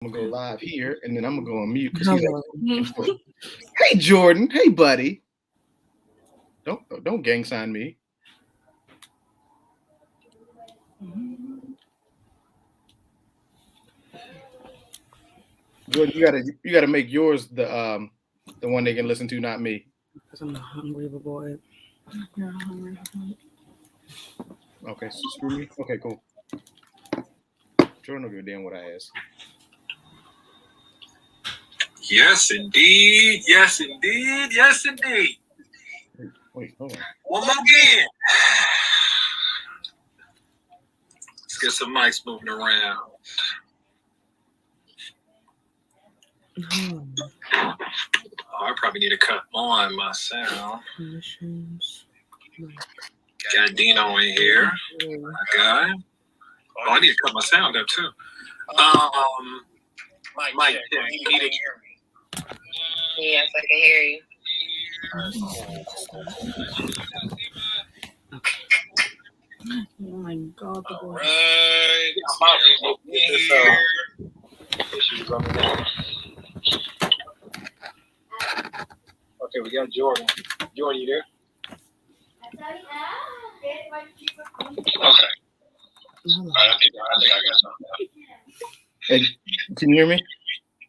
I'm gonna go live here, and then I'm gonna go on mute because he's like, "Hey, Jordan. Hey, buddy. Don't gang sign me." Jordan, you gotta make yours the one they can listen to, not me. Because I'm a hungry boy. You're hungry. Okay, so screw me. Okay, cool. Jordan don't give a damn what I ask. Yes, indeed. Yes, indeed. Yes, indeed. Wait, hold on. One more again. Let's get some mics moving around. Oh, I probably need to cut on my sound. Got Dino in here. Okay. Oh, I need to cut my sound up too. Mike, can you hear me? Yes, I can hear you. Oh my God. All right. I'm out here. Okay, we got Jordan. Jordan, you there? Okay. I think I got something. Hey, can you hear me?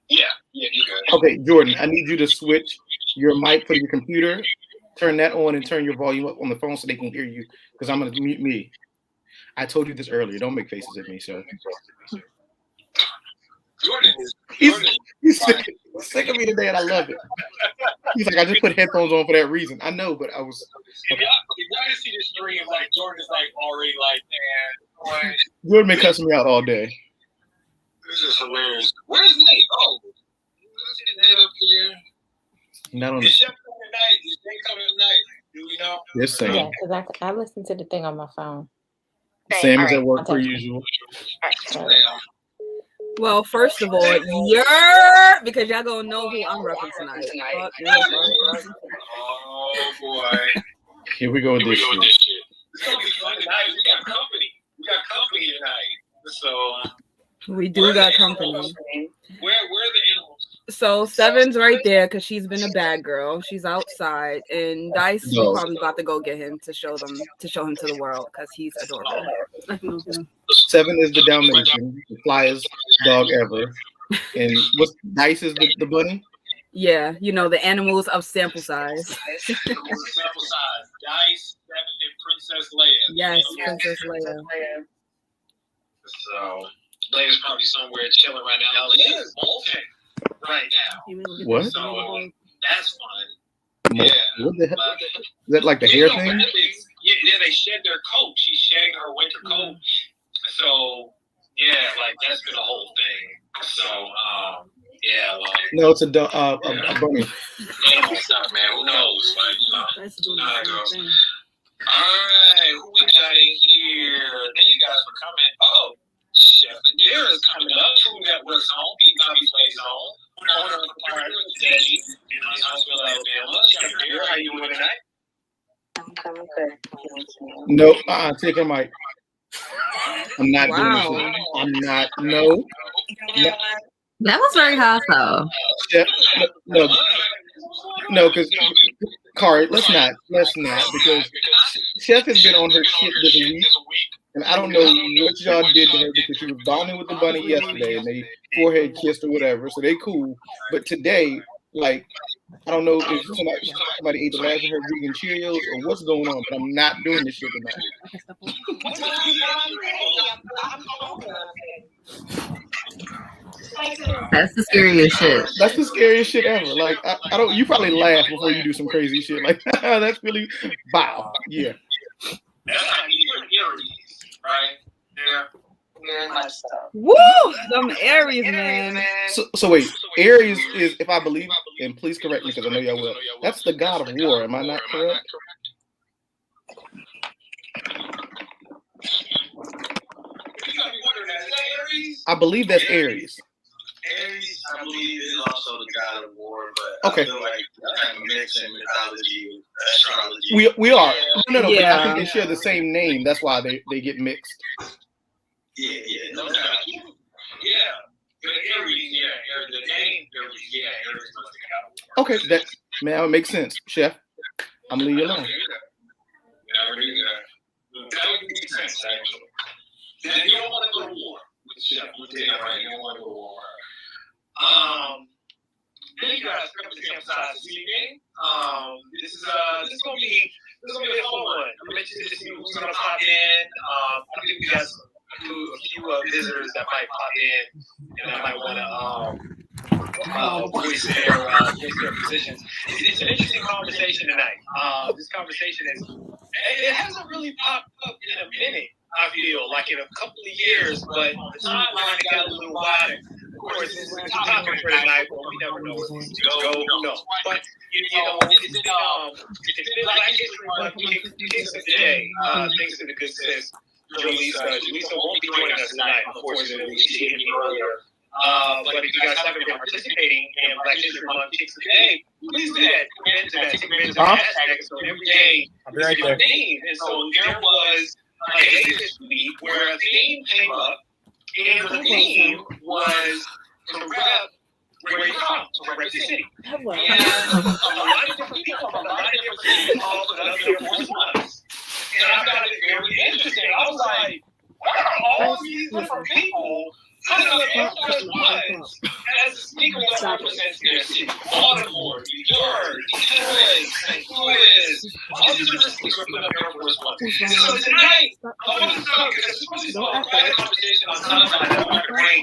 Yeah, you good. Okay, Jordan, I need you to switch your mic for your computer. Turn that on and turn your volume up on the phone so they can hear you. Because I'm gonna mute me. I told you this earlier. Don't make faces at me, sir. Jordan He's sick of me today, and I love it. He's like, I just put headphones on for that reason. I know, but I was. Okay. If y'all see this stream, like Jordan is like already like, man, Jordan been cussing me out all day. This is hilarious. Where's Nate? Oh, let's get Nate up here. Not on Is Chef coming tonight? Is Nate coming tonight? Do we know? Yes, Sam. Yeah, because I listened to the thing on my phone. Sam is at work per usual. Well, first of all, because y'all gonna know who I'm repping tonight. Oh boy. Here we go with this shit. It's gonna be fun tonight. We got company tonight. So we do got company. Where are the animals? So Seven's right there because she's been a bad girl. She's outside, and Dice is probably about to go get him to show him to the world because he's adorable. 7 is the Dalmatian, the flyest dog ever. And what's Dice is the bunny? Yeah, you know, the animals of sample size. Sample size. Dice, 7, and Princess Leia. Yes, Princess Leia. So Leia's probably somewhere chilling right now. Leia's molting right now. What? So that's fun. Yeah. What the hell? Is that like the hair thing? Yeah, they shed their coat. She's shedding her winter coat. So yeah, like that's been a whole thing. So yeah, like no, it's a bunny. Animal stuff, man. Who knows? Like, not go. All right, who we got in here? Thank you guys for coming. Oh, Chef Adira is coming up. Food Network's home. Beat Bobby Plays home. Owner of the partner with Deji in Huntsville, Alabama. Chef Adira, how you doing tonight? No, take her mic. I'm not doing this. I'm not. No. That was very hot, though. Yeah, no, because Kari, let's not, because Chef has been on her shit this week, and I don't know what y'all did to her because she was bonding with the bunny yesterday, and they forehead kissed or whatever, so they cool. But today, like, I don't know if somebody ate the last of her vegan Cheerios or what's going on, but I'm not doing this shit tonight. That's the scariest shit. That's the scariest shit ever. Like, I don't. You probably laugh before you do some crazy shit. Like, that's really wow. Yeah. That's how you're right? Yeah. Woo! Them Aries, man. So wait, Aries is, if I believe, and please correct me because I know y'all will. That's the god of war. Am I not correct? I believe that's Aries. Aries, I believe, is also the god of war, but okay. I feel like kind of mixing mythology with astrology. We are. No. Yeah. I think they share the same name. That's why they get mixed. Yeah, no doubt. Yeah. The Aries, the name Aries, Aries must have got. Okay, that makes sense, Chef. I'm gonna leave you alone. Never knew that. That would make sense, actually. Then you don't want to go to war with Chef. We'll tell you that right. You don't want to go to war. Then you guys come to the emphasize this evening. This is gonna be a fun one. I mentioned this to who's gonna pop in. I think we got a few visitors that might pop in and that might want to voice their positions. It's an interesting conversation tonight. This conversation it hasn't really popped up in a minute. I feel like in a couple of years, but the timeline got a little wider. Of course, it's a topic for tonight, but we never know where it's going to go. Who knows? But it's been Black History Month. Kicks of the day. Thanks to the good sis, Julissa. Julissa won't be joining us tonight, unfortunately. She hit me earlier. But if you guys haven't been participating in Black History Month Kicks of the Day, please do that. Get into that. Take advantage of the hashtag. So every day is a theme. And so there was a day this week where a theme came up, and the theme was to rep where you're from, to rep your city. And a lot of different people from a lot of different cities all put up Air Force Ones. And I found it very interesting. I was like, why are all these different people putting up Air Force Ones as a sneaker that represents their city? Baltimore, New York, Detroit, St. Louis, all these different cities are putting up Air Force Ones. So tonight, I want to talk, because this was a private conversation on Sunday that I want to bring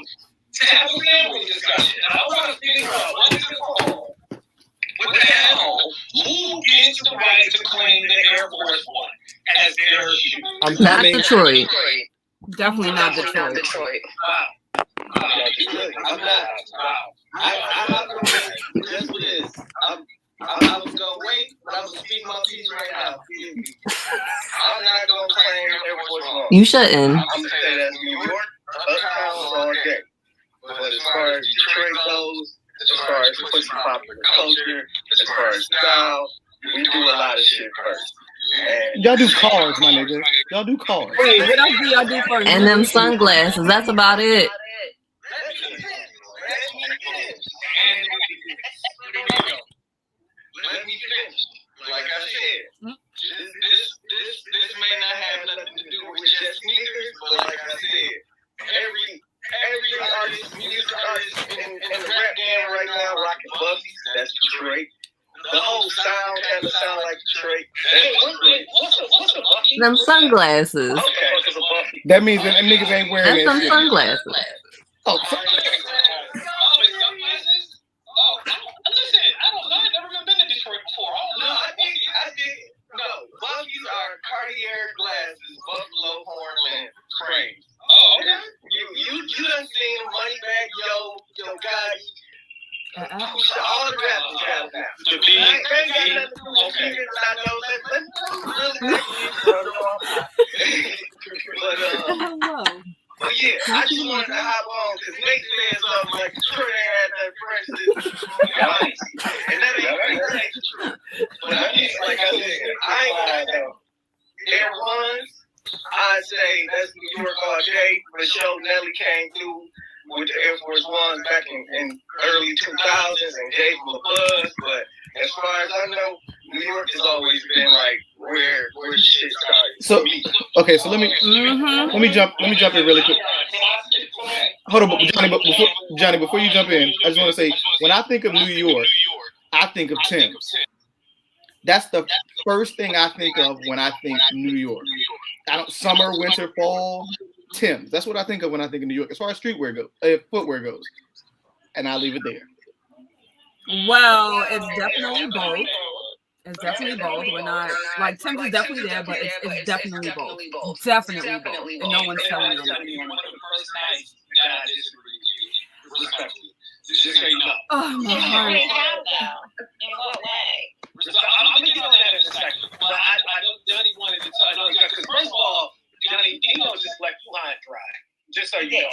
to have a family discussion. And I want to figure out what is it called? What the hell? Who gets the right to claim the Air Force One as their shoe? Not Detroit. Definitely not Detroit. Wow. I'm not. Wow. Just for this. I was gonna wait, but I'm gonna speak my piece right now. I'm not gonna claim Air Force One. You shouldn't. I'm gonna say that's New York, Uptown all day. But as far as Detroit goes, as far as pushing popular culture, as far as style, we do a lot of shit first. Y'all do cars, my nigga. Y'all do cars. Wait, what else do y'all do first? And them sunglasses. That's about it. Let me finish. Like I said, this may not have nothing to do with just sneakers, but like I said, every artist, music artist in the rap game right now rocking Buffies. That's Detroit. The whole sound kind of sound like Detroit. Hey, what's a Buffy? Them sunglasses. Okay, what's a Buffy? That means that them niggas ain't wearing That's that them shit. sunglasses. Oh, Listen, I don't know. I've never been to Detroit before. No, I did. No, Buffy's are Cartier glasses, buffalo horn frames. Oh, okay. You done seen Moneybag, Yo Gotti. All the rappers got that. The big. Okay. I know. But yeah, I just wanted to hop on because Nate said something like Detroit had that precious. And that ain't true. But I mean, like I said, I ain't gonna know. Air Ones, I'd say that's New York all day. For sure, Nelly came through with the Air Force Ones back in early 2000s and gave them a buzz. But as far as I know, New York has always been like where the shit started. so okay. So let me jump in really quick. Hold on, Johnny. Before you jump in, I just want to say when I think of New York, I think of Tim's. That's the first thing I think of when I think New York. Summer, winter, fall, Tim's. That's what I think of when I think of New York. As far as footwear goes, and I'll leave it there. Well, it's definitely both. It's definitely both. We're not like Tim's is definitely there, but it's definitely both. Definitely both. And no one's telling me anything. One of the first nights that I disagree with you, respectfully. Just say no. Oh my heart. In what way? I'm gonna get on that in a second, but I know Johnny wanted to tell you because first of all, Johnny Dino just let line dry. Just so you know.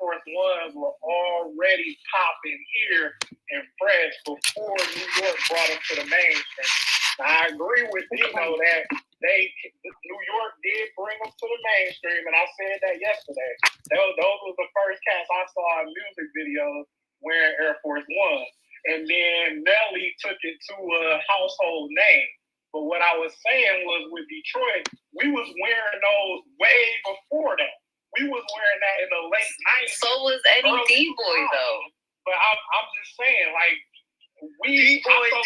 Force Ones were already popping here and fresh before New York brought them to the mainstream. Now, I agree with Dino that New York did bring them to the mainstream, and I said that yesterday. Those were the first cats I saw in music videos wearing Air Force Ones. And then Nelly took it to a household name. But what I was saying was with Detroit, we was wearing those way before that. We was wearing that in the late 90s. So was Eddie D-Boy, though. But I'm just saying, like, we started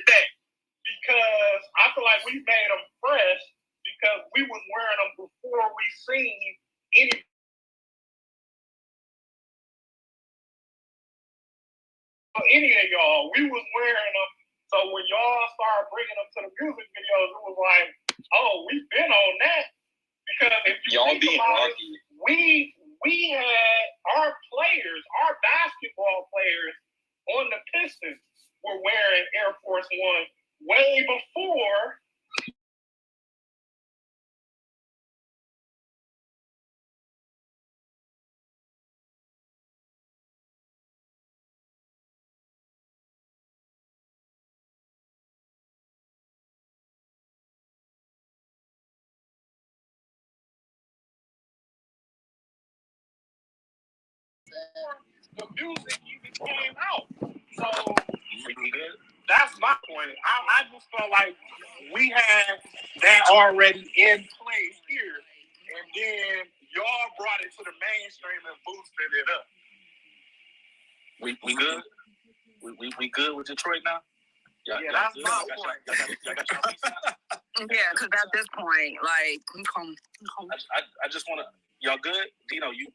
that. Because I feel like we made them fresh because we was wearing them before we seen any. Any of y'all, we was wearing them. So when y'all started bringing them to the music videos, it was like, oh, we've been on that. Because if you y'all think being about lucky. it, we had our players, our basketball players on the Pistons were wearing Air Force One way before. The music even came out. So that's my point. I just felt like we had that already in place here. And then y'all brought it to the mainstream and boosted it up. We good? We good with Detroit now? Yeah, that's my point. Yeah, because at this point, like, I just want to, y'all good? Dino, you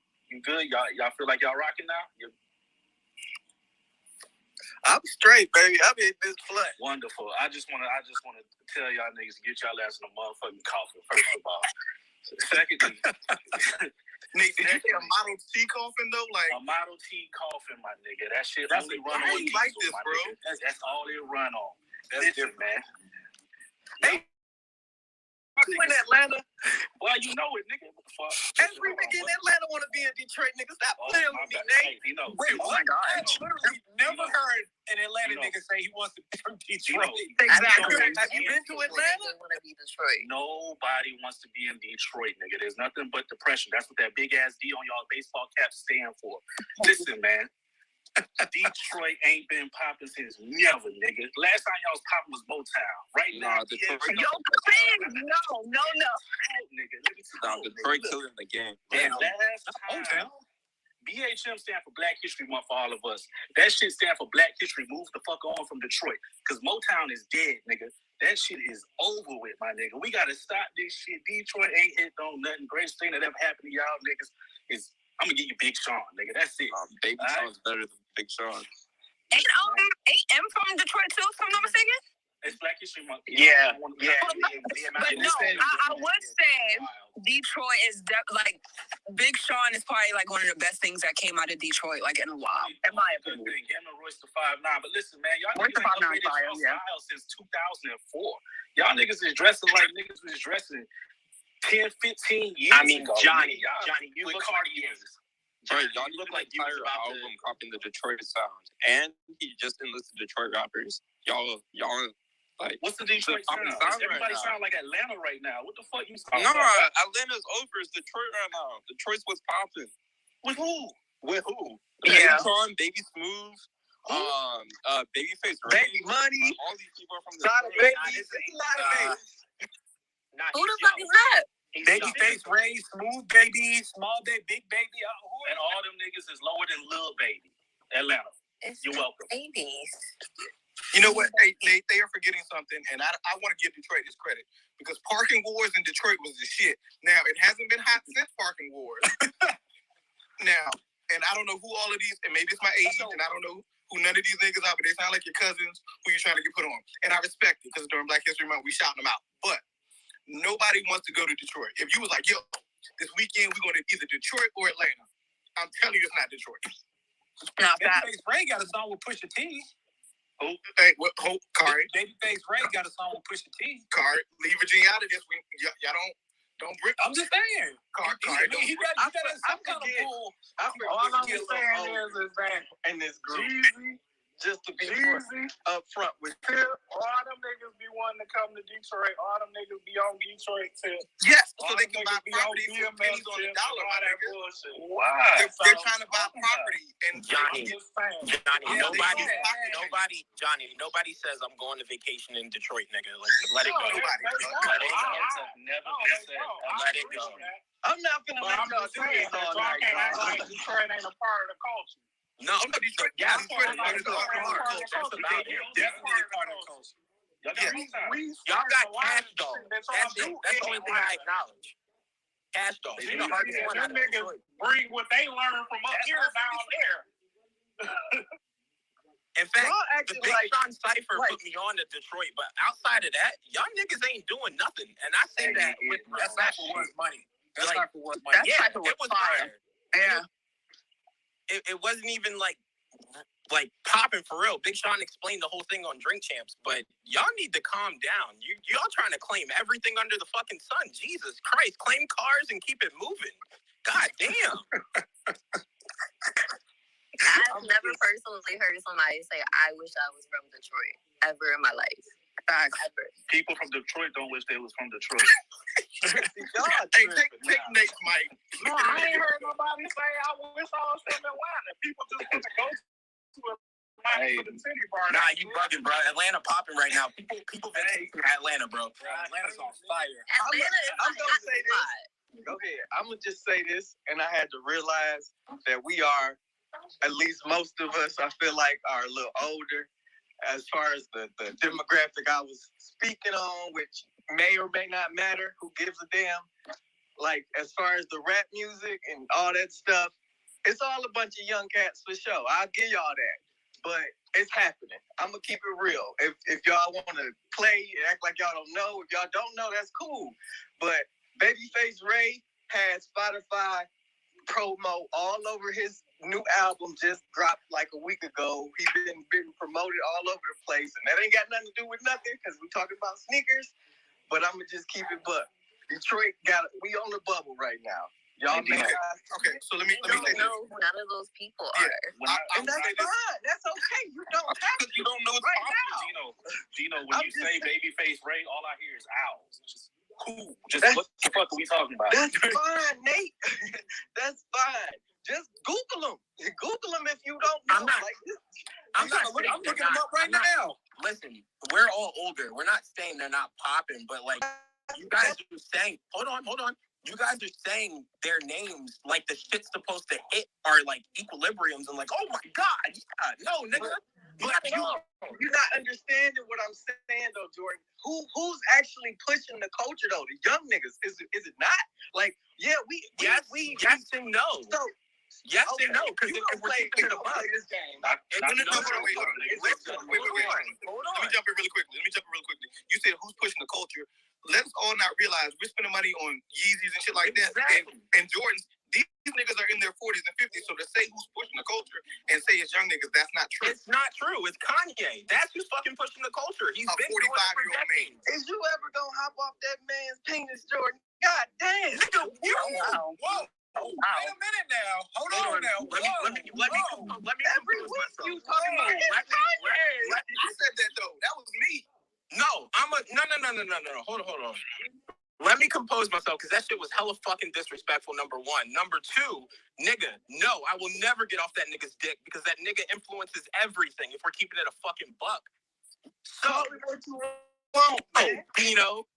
good? Y'all feel like y'all rocking now? I'm straight, baby. I'm in this flat. Wonderful. I just want to tell y'all niggas to get y'all ass in a motherfucking coffin, first of all. Secondly, Nate, did you say a Model T coffin though? Like a Model T coffin, my nigga. That shit that's only run on diesel, like this, my bro. nigga. That's all it run on. That's different, man. Hey, you in Atlanta? Well, you know it, nigga. What the fuck? Every nigga in Atlanta want to be in Detroit, nigga. Stop playing with me, Nate. Hey, Dino. Wait, oh my God. I literally never heard an Atlanta nigga say he wants to be from Detroit. Exactly. Have you been to Atlanta? Want to be Detroit. Nobody wants to be in Detroit, nigga. There's nothing but depression. That's what that big ass D on y'all baseball cap stand for. Listen, man. Detroit ain't been popping since never, nigga. Last time y'all was popping was Motown. Right now, Detroit. Yo, please, no. Nigga, let me tell you. Detroit killing the game. And last time, BHM stand for Black History Month for all of us. That shit stand for Black History. Move the fuck on from Detroit. Because Motown is dead, nigga. That shit is over with, my nigga. We got to stop this shit. Detroit ain't hit on nothing. Greatest thing that ever happened to y'all niggas is I'm going to give you Big Sean, nigga. That's it. Baby Sean's better than Big Sean. Ain't M from Detroit too, if I'm not mistaken? It's Black History Month. Yeah. But no, I would say Detroit is like Big Sean is probably like one of the best things that came out of Detroit like in a while, in my opinion. Him and Royce the 5'9", but listen, man, y'all Royce niggas the ain't 5'9" upgraded y'all style since 2004. Y'all niggas is dressing like niggas was dressing 10, 15 years ago. Johnny, you look Cartiers. Right, y'all look like you were album copying the Detroit sound, and he just enlisted Detroit rappers. Y'all like what's the Detroit sound? Everybody sound like Atlanta right now. What the fuck you talking about? No, Atlanta's over. It's Detroit right now. Detroit's what's popping. With who? Yeah, Sean, Baby Smooth, Babyface, Baby Money. All these people are from Detroit. Who the fuck is that? Babyface, Ray, Smooth Baby, Small Baby, Big Baby, and all them niggas is lower than Lil Baby. Atlanta. You're welcome. Babies. You know what? They are forgetting something, and I want to give Detroit this credit because parking wars in Detroit was the shit. Now it hasn't been hot since parking wars. Now, and I don't know who all of these, and maybe it's my age, and I don't know who none of these niggas are, but they sound like your cousins who you're trying to get put on. And I respect it because during Black History Month we shouting them out. But nobody wants to go to Detroit. If you was like, yo, this weekend we're going to either Detroit or Atlanta, I'm telling you it's not Detroit. Babyface Ray got a song with Pusha T. Oh, hey, Kari. Babyface Ray got a song with Pusha T. Kari, leave Virginia out of this. Y'all Don't bring. I'm just saying. He got some kind of pull. All I'm saying is that in this group, just to be up front with Tip, all them niggas be wanting to come to Detroit. All them niggas be on Detroit Tip. Yes, so they can buy property for pennies on the dollar. Why? They're trying to buy property. And Johnny, nobody says I'm going to vacation in Detroit, nigga. Let it go. Let it go. I'm not gonna let y'all do this all night. Detroit ain't a part of the culture. No, Detroit. Yeah, Detroit is part of the culture. That's about it. Definitely part of the culture. Y'all got cash dogs. That's it. That's the only thing I acknowledge. Cash dogs. Them niggas bring what they learn from up here down there. In fact, the Big Sean Cypher put me on to Detroit, but outside of that, y'all niggas ain't doing nothing. And I say that with respect for what's money. That's not for what's money. Yeah, it was fire. Yeah. It wasn't even like popping for real. Big Sean explained the whole thing on Drink Champs, but y'all need to calm down. Y'all trying to claim everything under the fucking sun. Jesus Christ, claim cars and keep it moving. God damn. I've never personally heard somebody say, "I wish I was from Detroit," ever in my life. Ever. People from Detroit don't wish they was from Detroit. Hey, take Nate's mic. No, I ain't heard nobody say, "I wish I was from Atlanta." People just want to go to Atlanta for the city bar. Nah, you bugging, bro. Atlanta popping right now. People been taking Atlanta, bro. Atlanta's on fire. I'm gonna say this. Go ahead. I'm gonna just say this, and I had to realize that we are, at least most of us, I feel like, are a little older. As far as the demographic I was speaking on, which may or may not matter, who gives a damn? Like, as far as the rap music and all that stuff, it's all a bunch of young cats for sure. I'll give y'all that. But it's happening. I'm going to keep it real. If y'all want to play, act like y'all don't know. If y'all don't know, that's cool. But Babyface Ray had Spotify promo all over his new album, just dropped like a week ago. He's been promoted all over the place, and that ain't got nothing to do with nothing because we're talking about sneakers. But I'm gonna just keep it buck. Detroit we on the bubble right now. Y'all make okay. So let me say this. Know who none of those people are. And that's fine. That's okay. You don't have to. You don't know it's right now. Gino, when you say Babyface Ray, all I hear is owls. Just cool. Just what the fuck are we talking about? That's fine, Nate. That's fine. Just Google them. Google them if you don't know. I'm looking them up right now. Listen, we're all older. We're not saying they're not popping, but like you guys are saying, hold on. You guys are saying their names like the shit's supposed to hit are like equilibriums and like, oh my God, yeah, no, nigga. But you're not understanding what I'm saying though, Jordan. Who's actually pushing the culture though? The young niggas. Is it not? Like, yeah, yes and no. So yes and no, because if we're keeping it above this game. Let me jump in really quickly. You said who's pushing the culture? Let's all not realize we're spending money on Yeezys and shit like that, and Jordans. These niggas are in their 40s and 50s, so to say who's pushing the culture and say it's young niggas, that's not true. It's not true. It's Kanye. That's who's fucking pushing the culture. He's been 45-year-old man. Is you ever gonna hop off that man's penis, Jordan? God damn. Nigga, whoa. Wait a minute now. Hold on now. Let me every week you talking about Kanye. You said that though. That was me. No. Hold on. Let me compose myself because that shit was hella fucking disrespectful, number one. Number two, nigga, no, I will never get off that nigga's dick because that nigga influences everything if we're keeping it a fucking buck. So, Dino,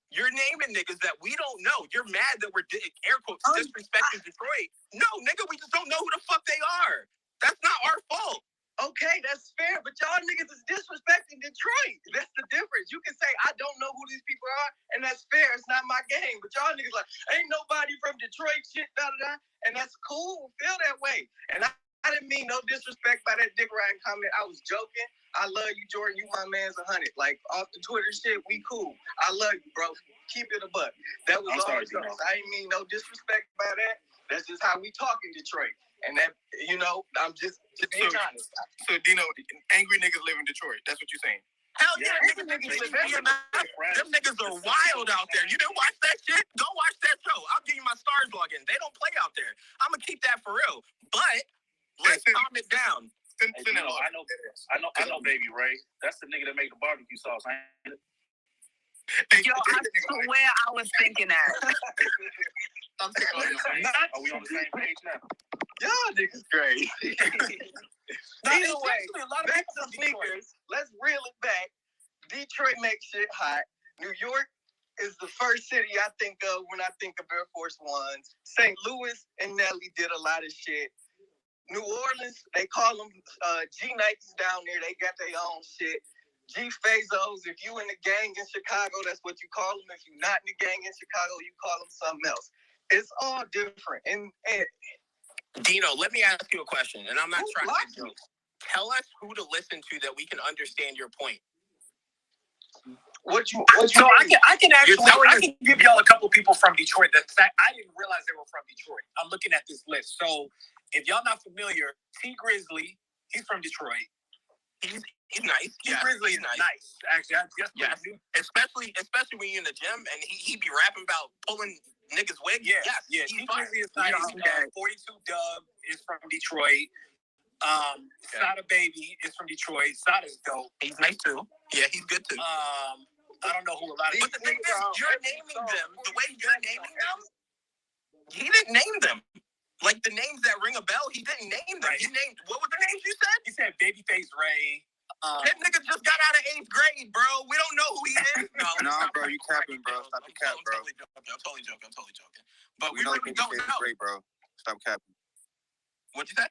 you're naming niggas that we don't know. You're mad that we're, air quotes, disrespecting Detroit. No, nigga, we just don't know who the fuck they are. That's not our fault. Okay, that's fair, but y'all niggas is disrespecting Detroit. That's the difference. You can say, I don't know who these people are, and that's fair. It's not my game. But y'all niggas like, ain't nobody from Detroit, shit, da-da-da. And that's cool. Feel that way. And I didn't mean no disrespect by that dick riding comment. I was joking. I love you, Jordan. You my man's 100. Like, off the Twitter shit, we cool. I love you, bro. Keep it a buck. That was all it was. I didn't mean no disrespect by that. That's just how we talk in Detroit. And that, I'm just being honest. So, Dino, angry niggas live in Detroit. That's what you're saying. Hell yeah, niggas live in Detroit. Them niggas are wild out there. You didn't watch that shit? Go watch that for real. But let's calm it down. I know Baby Ray. That's the nigga that made the barbecue sauce, ain't it? Yo, I swear I was thinking that. Are we on the same page now? Y'all niggas crazy. Either way, back to sneakers. Let's reel it back. Detroit makes shit hot. New York is the first city I think of when I think of Air Force Ones. St. Louis and Nelly did a lot of shit. New Orleans, they call them G-Nikes down there. They got their own shit. G-Fazos, if you in the gang in Chicago, that's what you call them. If you're not in the gang in Chicago, you call them something else. It's all different. And Dino, let me ask you a question, and I'm not trying to joke. Tell us who to listen to that we can understand your point. I can give y'all a couple people from Detroit that I didn't realize they were from Detroit. I'm looking at this list. So if y'all not familiar, T Grizzly, he's from Detroit. He's nice. T Grizzly is nice. Actually, yes. Especially when you're in the gym and he be rapping about pulling niggas' wig. Yeah. T Grizzly is nice. 42 Dub is from Detroit. Sada Baby is from Detroit. Sada's dope. He's nice too. Yeah, he's good too. I don't know who a lot of. But the thing is, you're naming them the way you're naming them. He didn't name them. Like the names that ring a bell, he didn't name them. Right. He named, what were the names you said? He said Babyface Ray. That nigga just got out of 8th grade, bro. We don't know who he is. No, bro, you capping, bro. Stop the cap, bro. I'm totally joking. But we really don't know. Great, bro. Stop capping. What'd you say?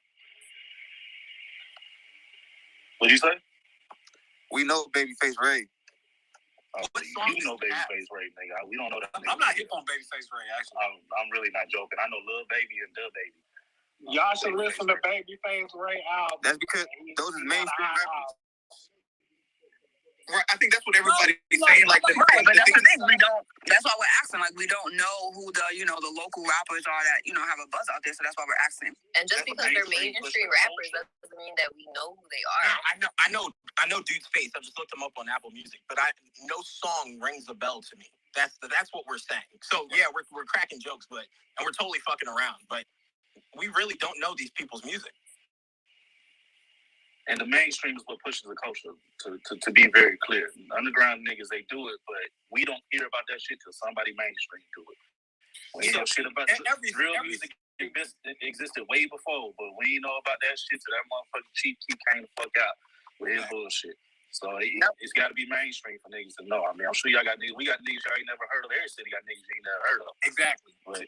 What'd you say? We know Babyface Ray. You know Babyface Ray, nigga. We don't know that. I'm not hip on Babyface Ray, actually. I'm really not joking. I know Lil Baby and Dub Baby. Y'all should listen to Babyface Ray album. That's because those are mainstream rappers. Right, I think that's what everybody's saying. Like, but that's the thing. That's why we're asking. Like, we don't know who the local rappers are that have a buzz out there. So that's why we're asking. And just because they're mainstream rappers doesn't mean that we know who they are. No, I know dude's face. I just looked him up on Apple Music, but no song rings a bell to me. That's what we're saying. So yeah, we're cracking jokes, and we're totally fucking around, but we really don't know these people's music. And the mainstream is what pushes the culture, to be very clear. Underground niggas, they do it, but we don't hear about that shit till somebody mainstream do it. We know shit about real music existed way before, but we ain't know about that shit till that motherfucking Chief Keef came the fuck out with his bullshit. So it's got to be mainstream for niggas to know. I mean, I'm sure y'all got niggas. We got niggas y'all ain't never heard of. Every city got niggas you ain't never heard of. Exactly. But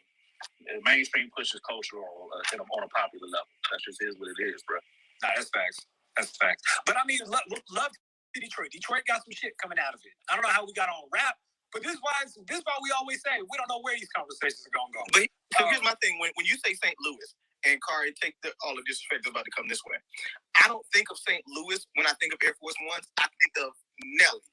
mainstream pushes culture on a popular level. That just is what it is, bro. Nah, that's facts. That's facts. But I mean, love to Detroit. Detroit got some shit coming out of it. I don't know how we got on rap, but this is why we always say we don't know where these conversations are gonna go. But so here's my thing: when you say St. Louis, and Kari, take all the disrespect that's about to come this way, I don't think of St. Louis when I think of Air Force Ones. I think of Nelly,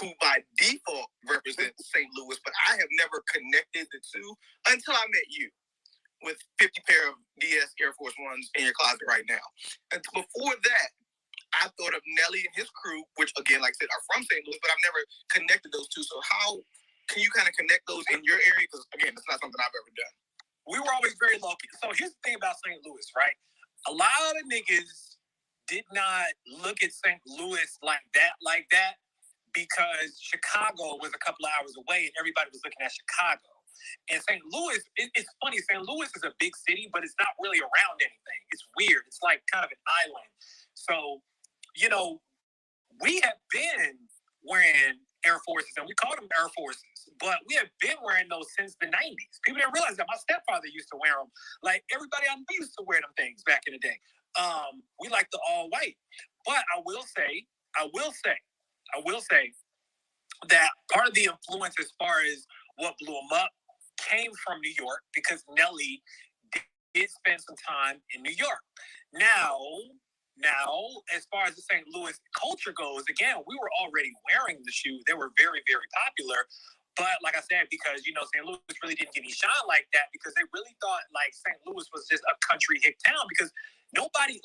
who by default represents St. Louis, but I have never connected the two until I met you. With 50 pair of DS Air Force Ones in your closet right now. And before that, I thought of Nelly and his crew, which again, like I said, are from St. Louis, but I've never connected those two. So how can you kind of connect those in your area? Because again, it's not something I've ever done. We were always very low key. So here's the thing about St. Louis, right? A lot of niggas did not look at St. Louis like that, because Chicago was a couple of hours away and everybody was looking at Chicago. And St. Louis, it's funny, St. Louis is a big city, but it's not really around anything. It's weird. It's like kind of an island. So, we have been wearing Air Forces, and we call them Air Forces, but we have been wearing those since the 90s. People didn't realize that. My stepfather used to wear them. Like, everybody I knew used to wear them things back in the day. We like the all white. But I will say that part of the influence as far as what blew them up came from New York, because Nelly did spend some time in New York. Now, as far as the St. Louis culture goes, again, we were already wearing the shoe. They were very, very popular. But like I said, because, St. Louis really didn't get any shine like that, because they really thought like St. Louis was just a country hick town, because nobody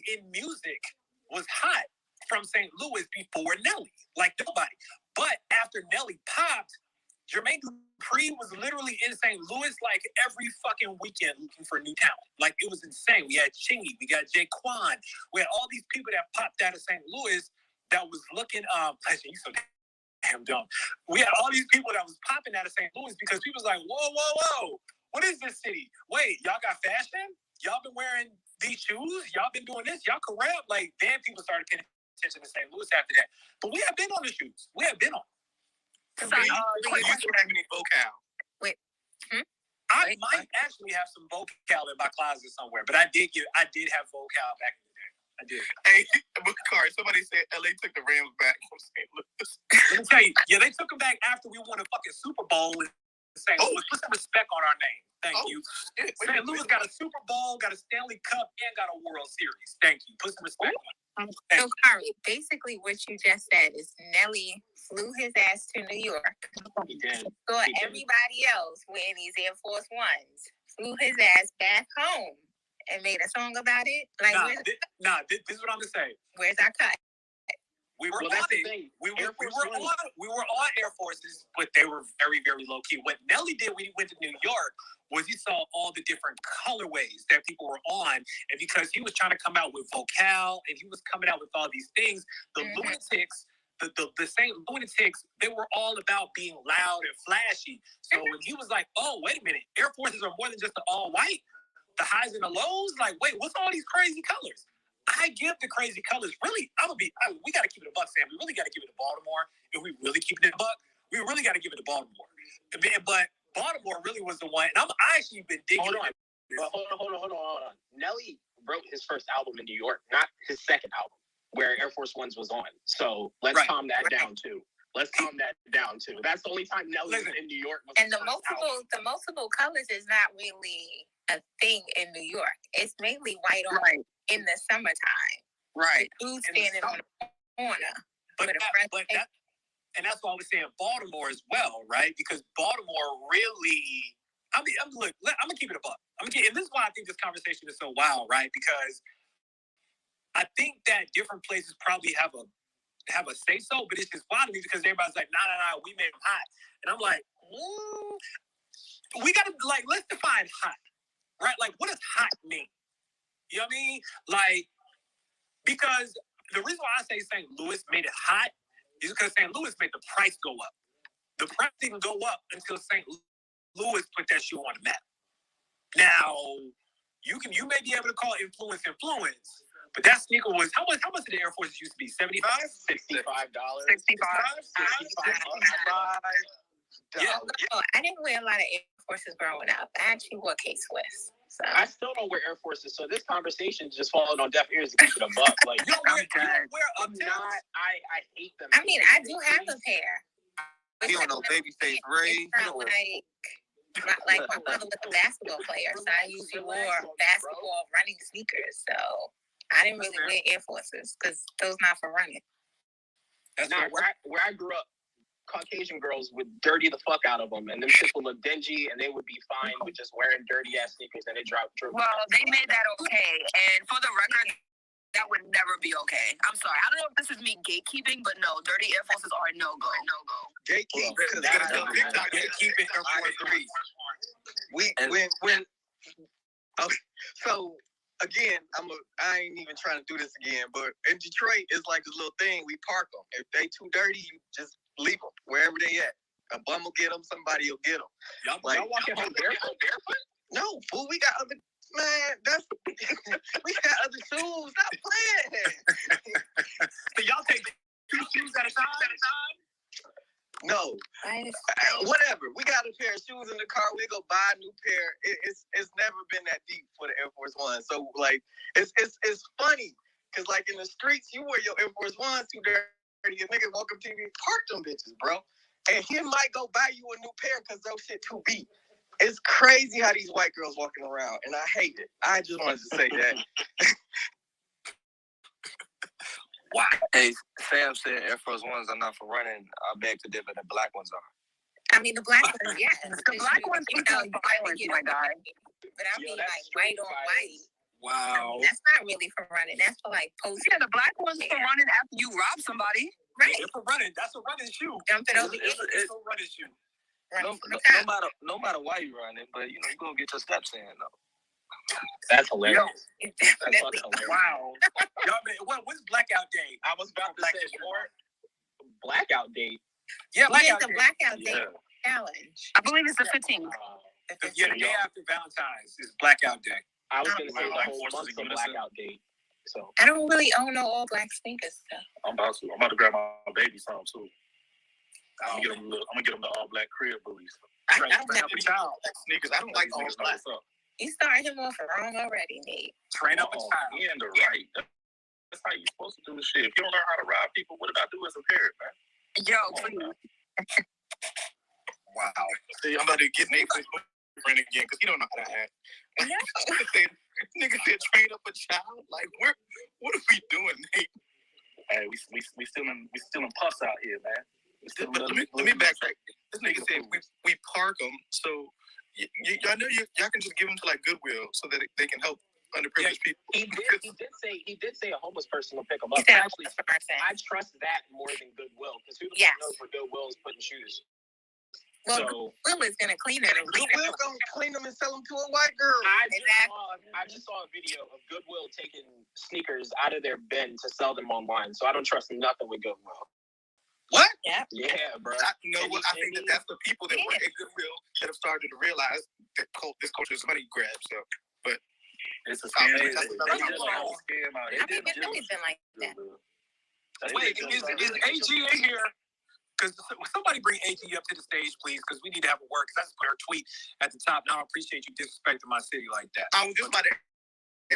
in music was hot from St. Louis before Nelly. Like, nobody. But after Nelly popped, Jermaine Dupri was literally in St. Louis like every fucking weekend looking for a new talent. Like, it was insane. We had Chingy, we got Jaquan, we had all these people that popped out of St. Louis that was looking, you so damn dumb. We had all these people that was popping out of St. Louis because people was like, whoa, what is this city? Wait, y'all got fashion? Y'all been wearing these shoes? Y'all been doing this? Y'all can rap? Like, then people started paying attention to St. Louis after that. But we have been on the shoes. We have been on. You don't have any vocal. Wait. I might actually have some vocal in my closet somewhere, but I did have vocal back in the day. I did. Hey, Car, somebody said LA took the Rams back from St. Louis. Let me tell you, yeah, they took them back after we won a fucking Super Bowl in St. Louis. Put some respect on our name. Thank you. St. Louis got a Super Bowl, got a Stanley Cup, and got a World Series. Thank you. Put some respect on it. So, Kari, basically what you just said is Nelly flew his ass to New York. He did. Saw everybody else wearing these Air Force Ones. Flew his ass back home and made a song about it. Like, this is what I'm gonna say. Where's our cut? We were Well, on that's the it. thing. We were on Air Forces, but they were very, very low key. What Nelly did when he went to New York was he saw all the different colorways that people were on, and because he was trying to come out with vocal and he was coming out with all these things, the lunatics. The St. Lunatics, they were all about being loud and flashy. So when he was like, oh, wait a minute, Air Forces are more than just the all white, the highs and the lows. Like, wait, what's all these crazy colors? I give the crazy colors. Really, we got to keep it a buck, Sam. We really got to give it to Baltimore. If we really keep it a buck, we really got to give it to Baltimore. But Baltimore really was the one, and I actually been digging on. Hold on. Nelly wrote his first album in New York, not his second album, where Air Force Ones was on. So let's calm that down too. That's the only time Nelly was in New York. And the multiple colors is not really a thing in New York. It's mainly white on in the summertime. Right. Dudes standing on the corner. And that's why I was saying Baltimore as well, right? Because Baltimore really, look, I'm gonna keep it a buck. And this is why I think this conversation is so wild, right? Because I think that different places probably have a say so, but it's just wild to me because everybody's like, nah, we made them hot. And I'm like, we gotta, like, let's define hot, right? Like, what does hot mean? You know what I mean? Like, because the reason why I say St. Louis made it hot is because St. Louis made the price go up. The price didn't go up until St. Louis put that shoe on the map. Now, you may be able to call influence, but that sneaker was, how much did the Air Forces used to be? $75? $65. Yeah. No, I didn't wear a lot of Air Forces growing up. I actually wore K-Swiss. So. I still don't wear Air Forces, so this conversation just falling on deaf ears to keep it a buck. Like, you don't wear Uptowns? I hate them. I mean, I do have a pair. You don't know Babyface Ray. It's not like my brother was a basketball player, so I usually wore basketball running sneakers. So I didn't really wear Air Forces because those not for running. That's not where I grew up. Caucasian girls would dirty the fuck out of them, and them shit would look dingy, and they would be fine with just wearing dirty ass sneakers, and they drove. Well, they made that okay, and for the record, that would never be okay. I'm sorry. I don't know if this is me gatekeeping, but no, dirty Air Forces are a no-go. Gatekeeping. Gatekeeping Air Force 3. So again, I ain't even trying to do this again, but in Detroit, it's like this little thing. We park them. If they too dirty, you just leave them wherever they at. A bum will get them. Somebody will get them. Y'all walking home barefoot? No, fool. We got other. Man, we got other shoes. Stop playing. So y'all take 2 shoes at a time? No. Whatever. We got a pair of shoes in the car. We go buy a new pair. It's never been that deep for the Air Force One. So like it's funny because like in the streets you wear your Air Force Ones too dirty. A nigga walk up to you, park them bitches, bro. And he might go buy you a new pair because those shit too beat. It's crazy how these white girls walking around, and I hate it. I just wanted to say that. Wow. Hey, Sam said Air Force Ones are not for running. I beg to differ. The black ones are. I mean, the black ones, yes. The black ones are violent, my guy. But I mean, like white on white. Wow. That's not really for running. That's for like posting. Yeah, the black one's for running after you rob somebody. Right. It's for running. That's a running shoe. Dump it over It's a running shoe. No matter why you run it, but you gonna get your steps in though. That's hilarious. That's fucking hilarious. Wow. Y'all, what's Blackout Day? I was about to say more Blackout Day. Yeah, Blackout the Day. Blackout Day challenge. I believe it's the 15th. Yeah, the day after Valentine's is Blackout Day. I was gonna say the whole month of Blackout Day. So I don't really own no all black sneakers though. I'm about to grab my baby some too. I'm gonna get them the all black crib booties. I don't have any sneakers. I don't like all black. You started him off wrong already, Nate. Train up a child. Yeah, and the right. That's how you supposed to do the shit. If you don't learn how to rob people, what did I do as a parent, man? Yo, please. Wow. See, I'm about to get Nate his boyfriend again because he don't know how to act. Nigga said train up a child. Like, what are we doing, Nate? Hey, we still in puffs out here, man. Let me backtrack. This nigga said we park them, so y'all know y'all can just give them to like Goodwill so that they can help underprivileged people. He did say a homeless person will pick them up. Actually, I trust that more than Goodwill because who knows where Goodwill is putting shoes. Well, Goodwill is gonna clean it. Goodwill gonna clean them and sell them to a white girl. I just saw a video of Goodwill taking sneakers out of their bin to sell them online. So I don't trust nothing with Goodwill. What? Yeah, bro. I think that's the people that work at Goodwill that have started to realize that this culture is money grab. So, but it's a scam. I've always been like that. Wait, is AG in here? Because somebody bring AG up to the stage, please, because we need to have a word. Because I just put her tweet at the top. Now I appreciate you disrespecting my city like that. I was just about to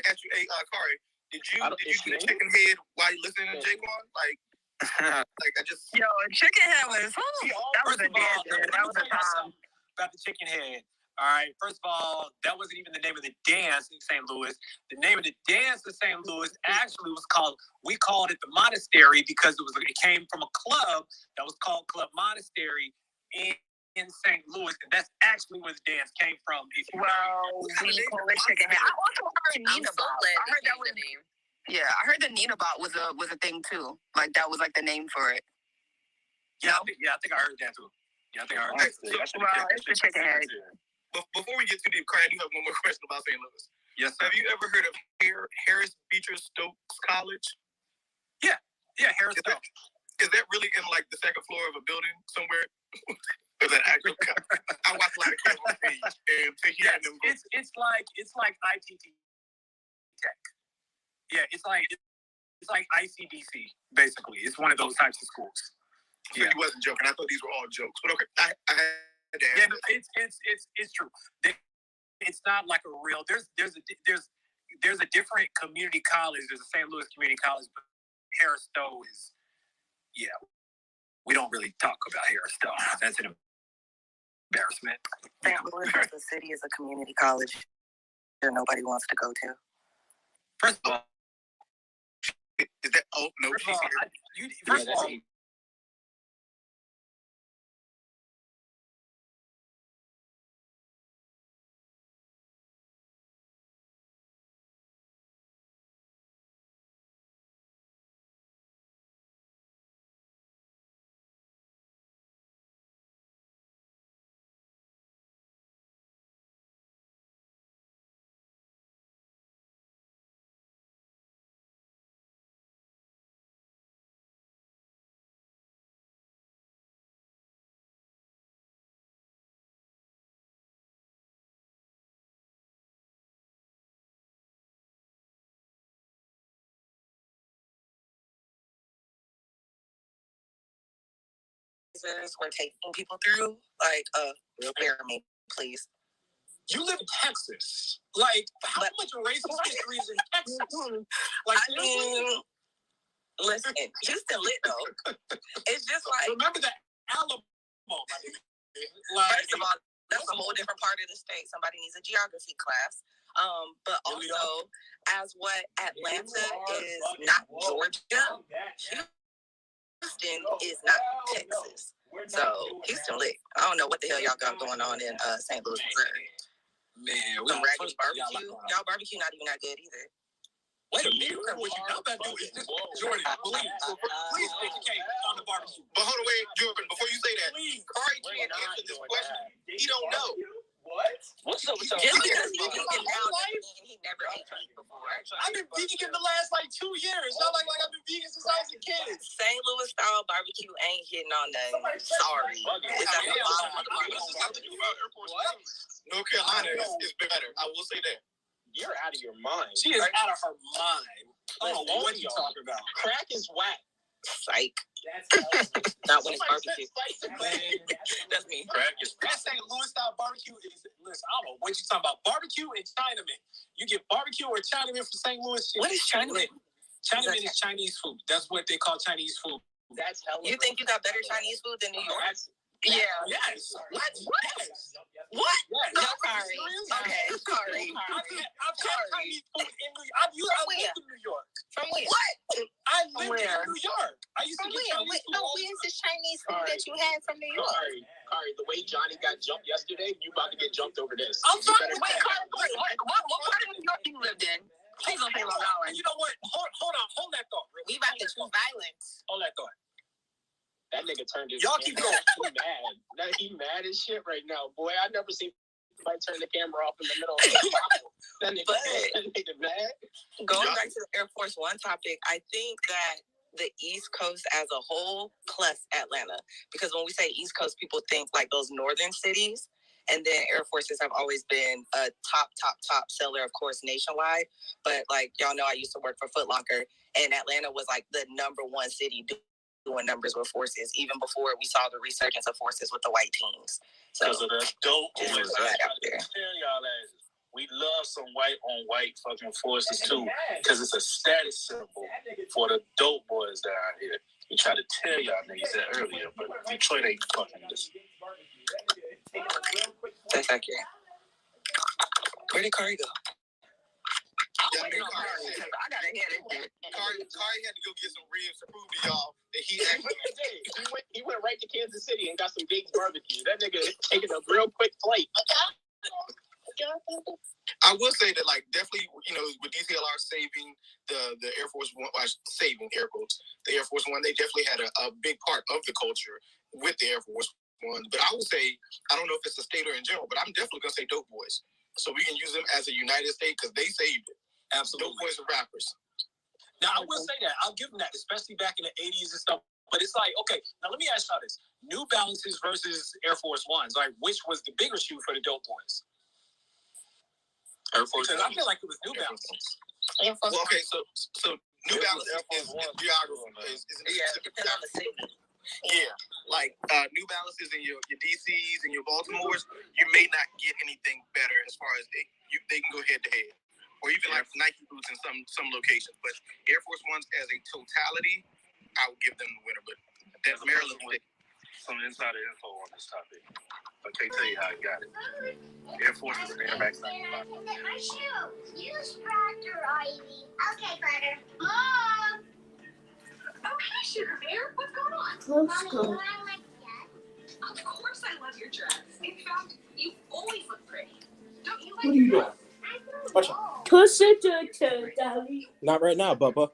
ask you, hey, Kari, did you do the chicken head while you listening to Jaquan? Like I just chicken head was that was a dance. That was a time about the chicken head. All right. First of all, that wasn't even the name of the dance in St. Louis. The name of the dance in St. Louis actually was we called it the Monastery because it came from a club that was called Club Monastery in St. Louis, and that's actually where the dance came from. We call it chicken head. I also heard Nina Bot. I heard that was the name. Yeah, I heard the Nina Bot was a thing too. Like that was like the name for it. Yeah, I think I heard that too. Yeah, I think I heard that. It's the chicken head. Before we get too deep, Craig, I do have one more question about St. Louis. Yes, sir. Have you ever heard of Harris Beecher Stokes College? Yeah, Harris Stokes. Is that really in like the second floor of a building somewhere? Is that actual? I watch a lot of kids on stage, and to hear them. It's like ITT Tech. Yeah, it's like ICDC basically. It's one of those types of schools. So you wasn't joking. I thought these were all jokes, but okay. Yeah, no, it's true. It's not like a real. There's a different community college. There's a St. Louis Community College, but Harris Stowe is. Yeah, we don't really talk about Harris Stowe. That's an embarrassment. St. Louis as a city is a community college that nobody wants to go to. First of all, is that? Oh no, first of all. We're taking people through, like, spare me, please. You live in Texas. Like, how much racist history is in Texas? Like, I mean, listen, Houston lit though. It's just like, remember the Alamo. First of all, that's a whole different part of the state. Somebody needs a geography class. But also, as what Atlanta is not Georgia, Houston is not Texas. So Houston lit. I don't know what the hell y'all got going on in St. Louis, Missouri. Man, some raggedy barbecue. Y'all barbecue not even that good either. Wait a minute, what you know about doing is this, Jordan, please educate on the barbecue. But hold on, wait, Jordan, before you say that, Kari can't answer this question He don't know. What? What's up with y'all? Just because he's vegan now doesn't mean he never ate meat before. I've been vegan the last like 2 years. Y'all like I've been vegan since I was a kid. St. Louis style barbecue ain't hitting on nothing. Sorry. It's at the bottom of the barbecue. North Carolina is better. I will say that. You're out of your mind. She is out of her mind. I don't know what you talking about. Crack is whack. Psych. Not when it's barbecue. That's me. Crack is That St. Louis style barbecue is, listen, I don't know what you talking about. Barbecue and Chinaman. You get barbecue or Chinaman from St. Louis. What is Chinaman? Chinaman is Chinese food. That's what they call Chinese food. That's hella. You think you got better Chinese food than New York? Yeah. Yes. What? Yes. What? Yes. No, Kari. Okay, Kari. I've had Chinese food in New York. I lived in New York. From where? What? I lived in New York. I used to get Chinese food. No, where's this Chinese food that you had from New York? Kari, the way Johnny got jumped yesterday, you about to get jumped over this. I'm sorry. Wait, Kari, what part of New York you lived in? Please don't say Long Island. You know what? Hold on. Hold that thought. We about to choose violence. Hold that thought. That nigga turned his Y'all keep going. He mad as shit right now, boy. I never seen somebody turn the camera off in the middle of the problem. That nigga mad. Going back to the Air Force One topic, I think that the East Coast as a whole plus Atlanta, because when we say East Coast, people think like those northern cities, and then Air Forces have always been a top seller, of course, nationwide. But like y'all know, I used to work for Foot Locker, and Atlanta was like the #1 city doing numbers with forces, even before we saw the resurgence of forces with the white teens. So, because of the dope boys. Just right out there. Tell y'all that we love some white on white fucking forces too, because it's a status symbol for the dope boys down here. We tried to tell y'all niggas that earlier, but Detroit ain't fucking this. That's accurate. Where did Kari go? I got to hear this. Kari had to go get some ribs to prove to y'all that he actually he went right to Kansas City and got some Gates barbecue. That nigga is taking a real quick flight. I will say that, like, definitely, you know, with DCLR saving the Air Force One, saving air quotes, the Air Force One, they definitely had a big part of the culture with the Air Force One. But I would say, I don't know if it's a state or in general, but I'm definitely gonna say Dope Boys, so we can use them as a united state because they saved it. Absolutely. Dope Boys are rappers. Now, I will say that. I'll give them that, especially back in the 80s and stuff. But it's like, okay, now let me ask y'all this. New Balances versus Air Force Ones. Like, which was the bigger shoe for the Dope Boys? Air Force Because One. I feel like it was New Balances. Well, okay, so New Balance is geography. Yeah, like New Balances and your DCs and your Baltimores, you may not get anything better as far as they can go head to head, or even like Nike boots in some locations. But Air Force Ones as a totality, I would give them the winner. But that's Maryland. Some insider info on this topic. I can't tell you how I got it. Air Force is the Air Max 95. My shoe. Use Proctor, Ivy. Okay, Carter. Mom. Oh, hey, Sugar Bear. What's going on? Let's go. Of course I love your dress. In fact, you always look pretty. Don't you like What are you doing? Watch out. Push it to Daddy. Not right now, Bubba.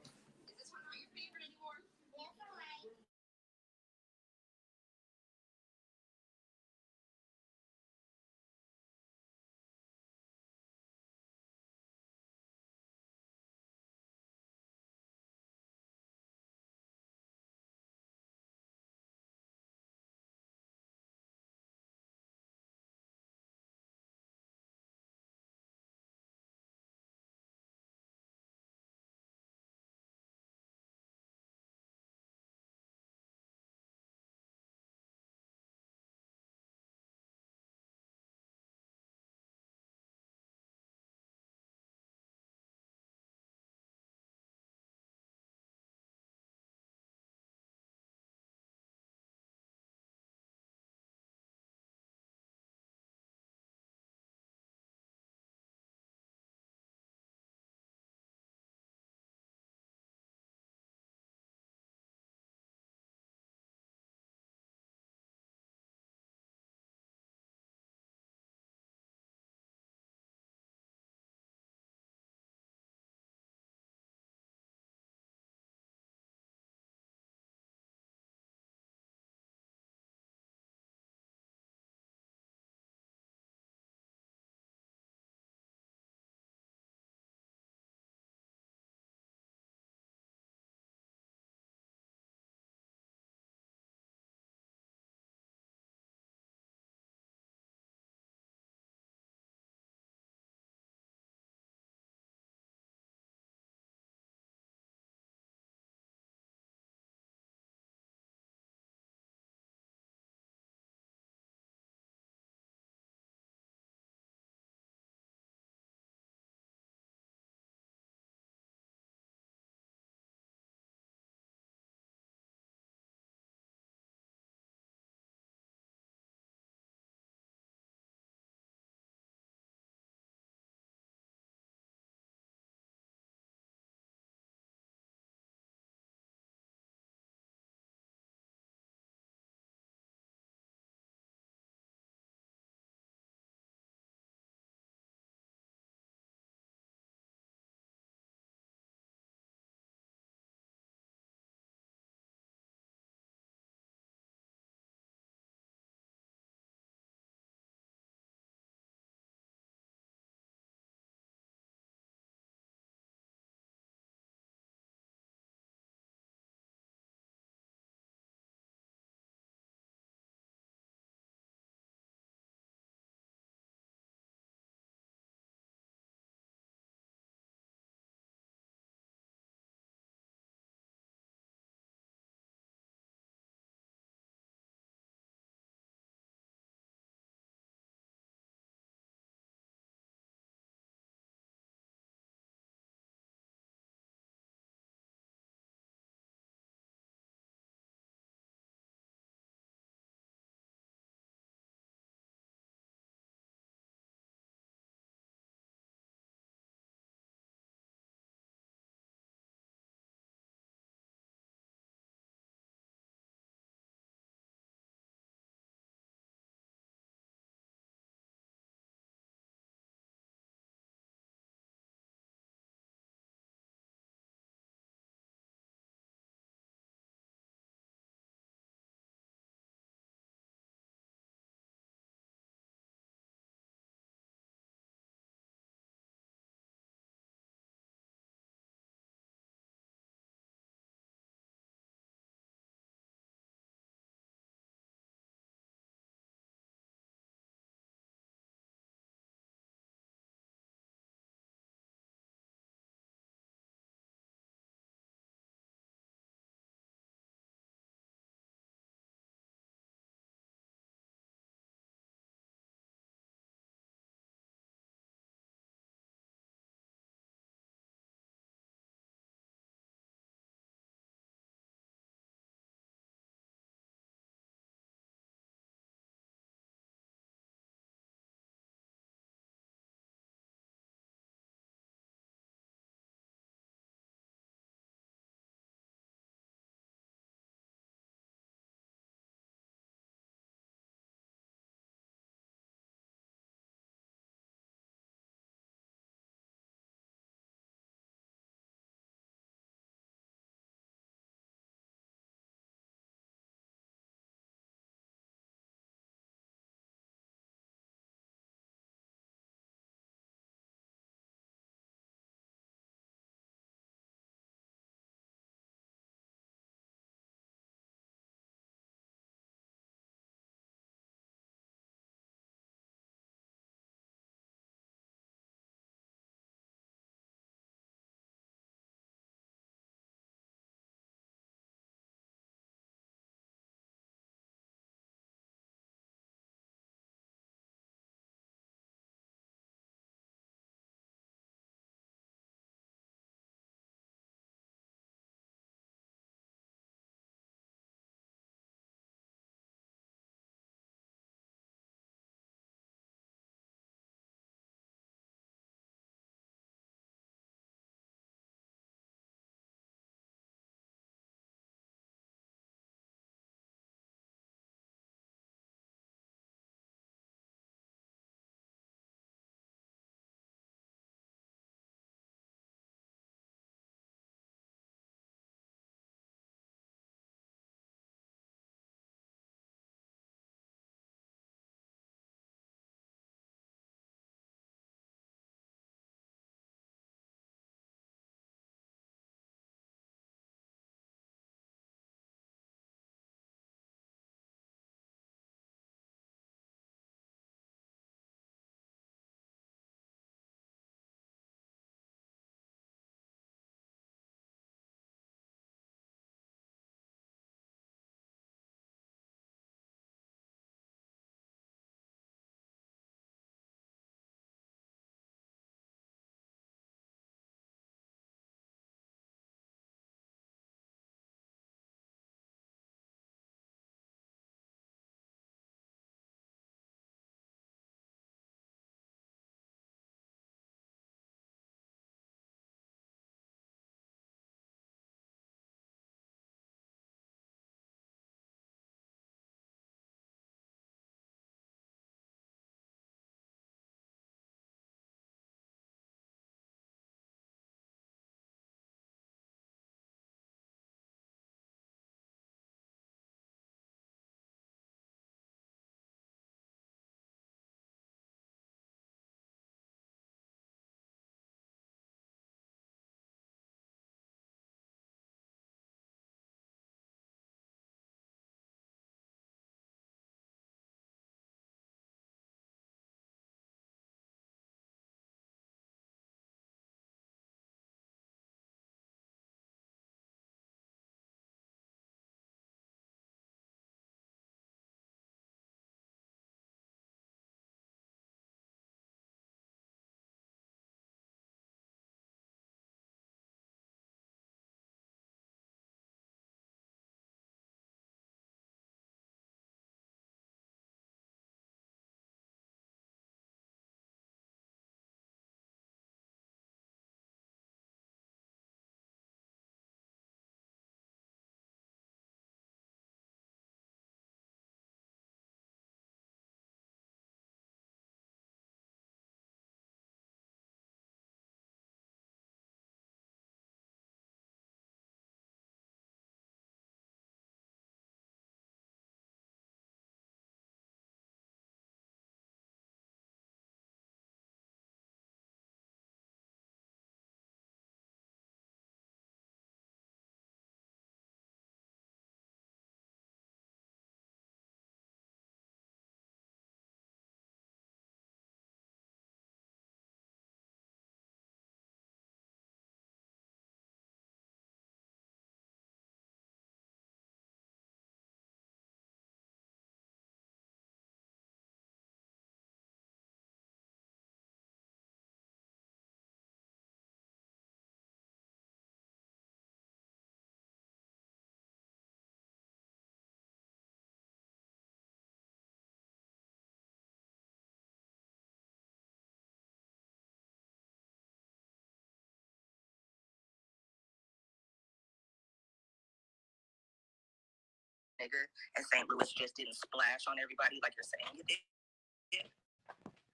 nigger, and St. Louis just didn't splash on everybody like you're saying it did?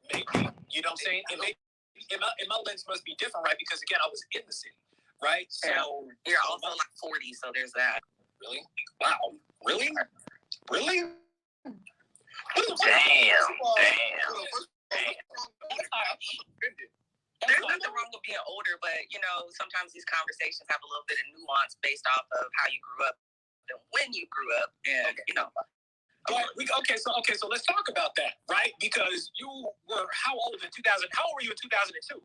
Maybe. You know what I'm saying? And my lens must be different, right? Because again, I was in the city, right? So you're also like 40, so there's that. Really? Wow. Really? Really? Damn. There's nothing wrong with being older, but you know, sometimes these conversations have a little bit of nuance based off of how you grew up and when you grew up, and you know. So let's talk about that, right? Because you were how old in 2000? How old were you in 2002?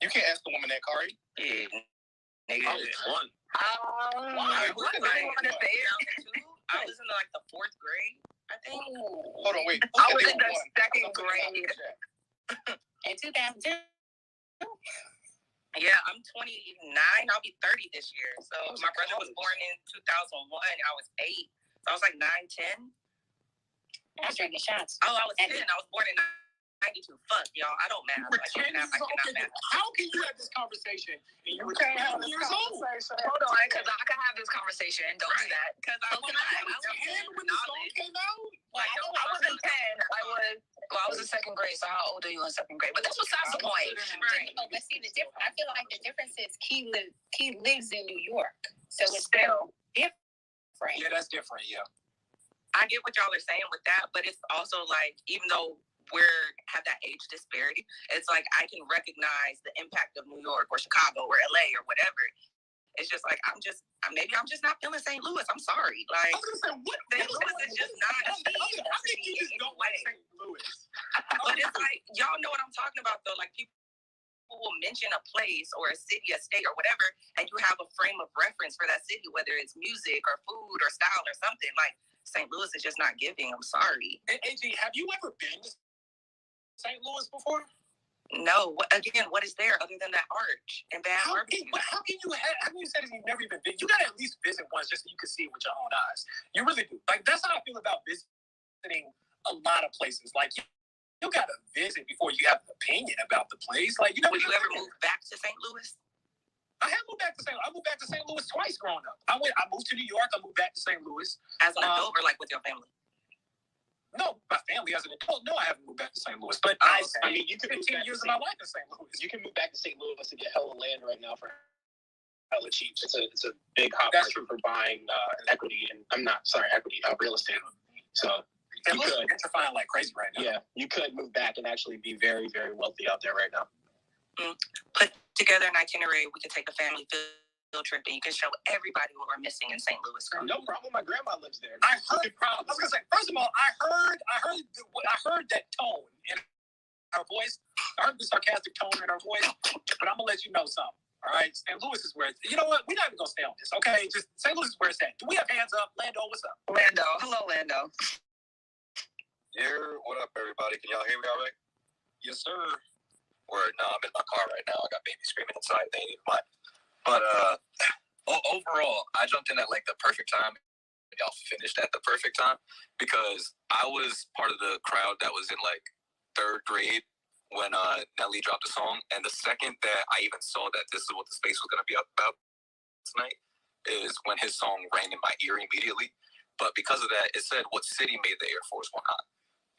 You can't ask the woman that, Kari. Yeah. I was one. I was in like the 4th grade, I think. Hold on, wait. I was in the 2nd grade. In 2002? Yeah, I'm 29. I'll be 30 this year. So my brother was born in 2001. I was 8. So I was like 9, 10. I was drinking shots. Oh, I was 10. I was born in 92. Fuck, y'all. I don't math. Like, how can you have this conversation and you were 10 years old? Hold on, because I can have this conversation. Don't do that. Because I was 10 when the song came out? Like, I wasn't 10. I was in 2nd grade. So how old are you in 2nd grade? But that's besides the point. Right. But see, I feel like the difference is Key lives in New York. So it's still different. Yeah, that's different, yeah. I get what y'all are saying with that, but it's also like, even though have that age disparity, it's like I can recognize the impact of New York or Chicago or LA or whatever. It's just like maybe I'm just not feeling St. Louis. I'm sorry. Like, St. Louis is just not I think you just don't like St. Louis. But it's like, y'all know what I'm talking about though. Like, people will mention a place or a city, a state or whatever, and you have a frame of reference for that city, whether it's music or food or style or something. Like, St. Louis is just not giving. I'm sorry. Hey, AG, have you ever been to St. Louis before? No. Again, what is there other than that arch and bad barbecue? How can you say that you've never even been? You gotta at least visit once just so you can see it with your own eyes. You really do. Like, that's how I feel about visiting a lot of places. Like, you gotta visit before you have an opinion about the place. Like, would you ever move back to St. Louis? I have moved back to St. Louis. I moved back to St. Louis twice growing up. I moved to New York. I moved back to St. Louis. As an adult or like with your family? No, my family as an adult. No, I haven't moved back to St. Louis. But I mean, you could 15 years of my life in St. Louis. You can move back to St. Louis to get hella land right now for hella cheap. It's a big hot market for buying equity, and real estate. So you could gentrifying like crazy right now. Yeah, you could move back and actually be very, very wealthy out there right now. Put together an itinerary. We could take a family field trip, and you can show everybody what we're missing in St. Louis. No problem. My grandma lives there. I heard. I was gonna say. First of all, I heard that tone in her voice. I heard the sarcastic tone in her voice. But I'm gonna let you know something. All right, St. Louis is where it's. You know what? We're not even gonna stay on this. Okay, just St. Louis is where it's at. Do we have hands up? Lando, what's up? Lando, hello, Lando. Yeah, what up, everybody? Can y'all hear me all right? Yes, sir. Word, no, I'm in my car right now. I got baby screaming inside. They ain't even mine. But overall, I jumped in at like the perfect time. Y'all finished at the perfect time because I was part of the crowd that was in like 3rd grade when Nelly dropped a song. And the second that I even saw that this is what the space was going to be about tonight is when his song rang in my ear immediately. But because of that, it said what city made the Air Force One hot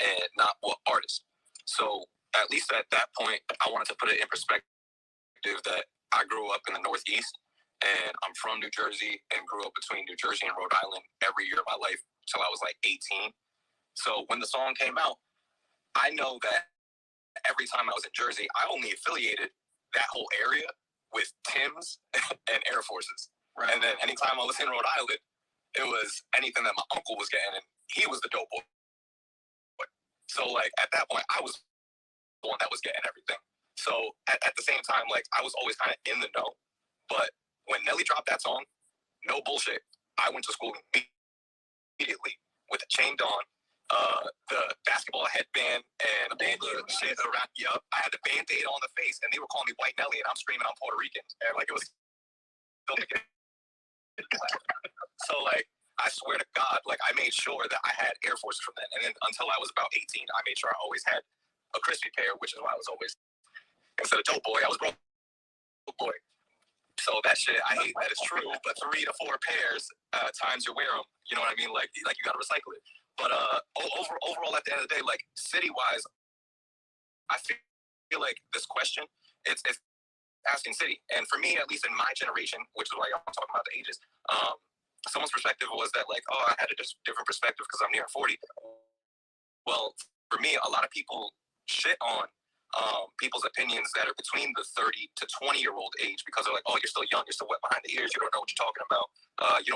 and not what artist. So at least at that point, I wanted to put it in perspective that I grew up in the Northeast, and I'm from New Jersey and grew up between New Jersey and Rhode Island every year of my life till I was like 18. So when the song came out, I know that every time I was in Jersey, I only affiliated that whole area with Tim's and Air Forces. Right. And then anytime I was in Rhode Island, it was anything that my uncle was getting, and he was the dope boy. So like at that point, I was the one that was getting everything. So at the same time, like I was always kind of in the know. But when Nelly dropped that song, no bullshit, I went to school immediately with a chain on, the basketball headband and a band-aid shit around. Yup, I had the band-aid on the face, and they were calling me White Nelly, and I'm screaming I'm Puerto Rican, and like it was. So like I swear to God, like I made sure that I had Air Forces from then, and then until I was about 18, I made sure I always had a crispy pair, which is why I was always instead of dope boy, I was broke boy. So that shit, I hate that it's true. But 3 to 4 pairs times you wear them, you know what I mean? Like you got to recycle it. But overall, at the end of the day, like city wise, I feel like this question, it's asking city, and for me, at least in my generation, which is why y'all talking about the ages, someone's perspective was that like, oh, I had a different perspective because I'm near 40. Well, for me, a lot of people shit on people's opinions that are between the 30 to 20-year-old age because they're like, oh, you're still young, you're still wet behind the ears, you don't know what you're talking about, you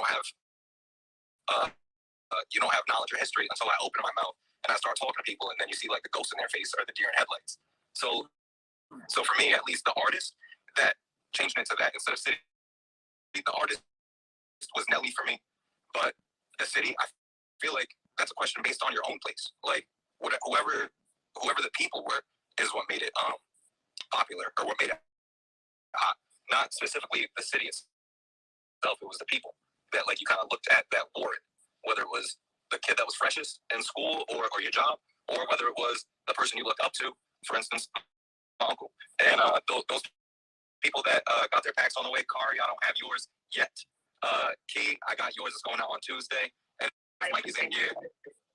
don't have knowledge or history until I open my mouth and I start talking to people, and then you see like the ghost in their face or the deer in headlights. So for me, at least, the artist that changed into that instead of city, the artist was Nelly for me. But the city, I feel like that's a question based on your own place. Like whoever the people were is what made it popular, or what made it hot. Not specifically the city itself. It was the people that like you kind of looked at that wore it. Whether it was the kid that was freshest in school or your job, or whether it was the person you looked up to, for instance, my uncle. And those people that got their packs on the way. Kari, I don't have yours yet. Key, I got yours. It's going out on Tuesday. And Mikey's in here,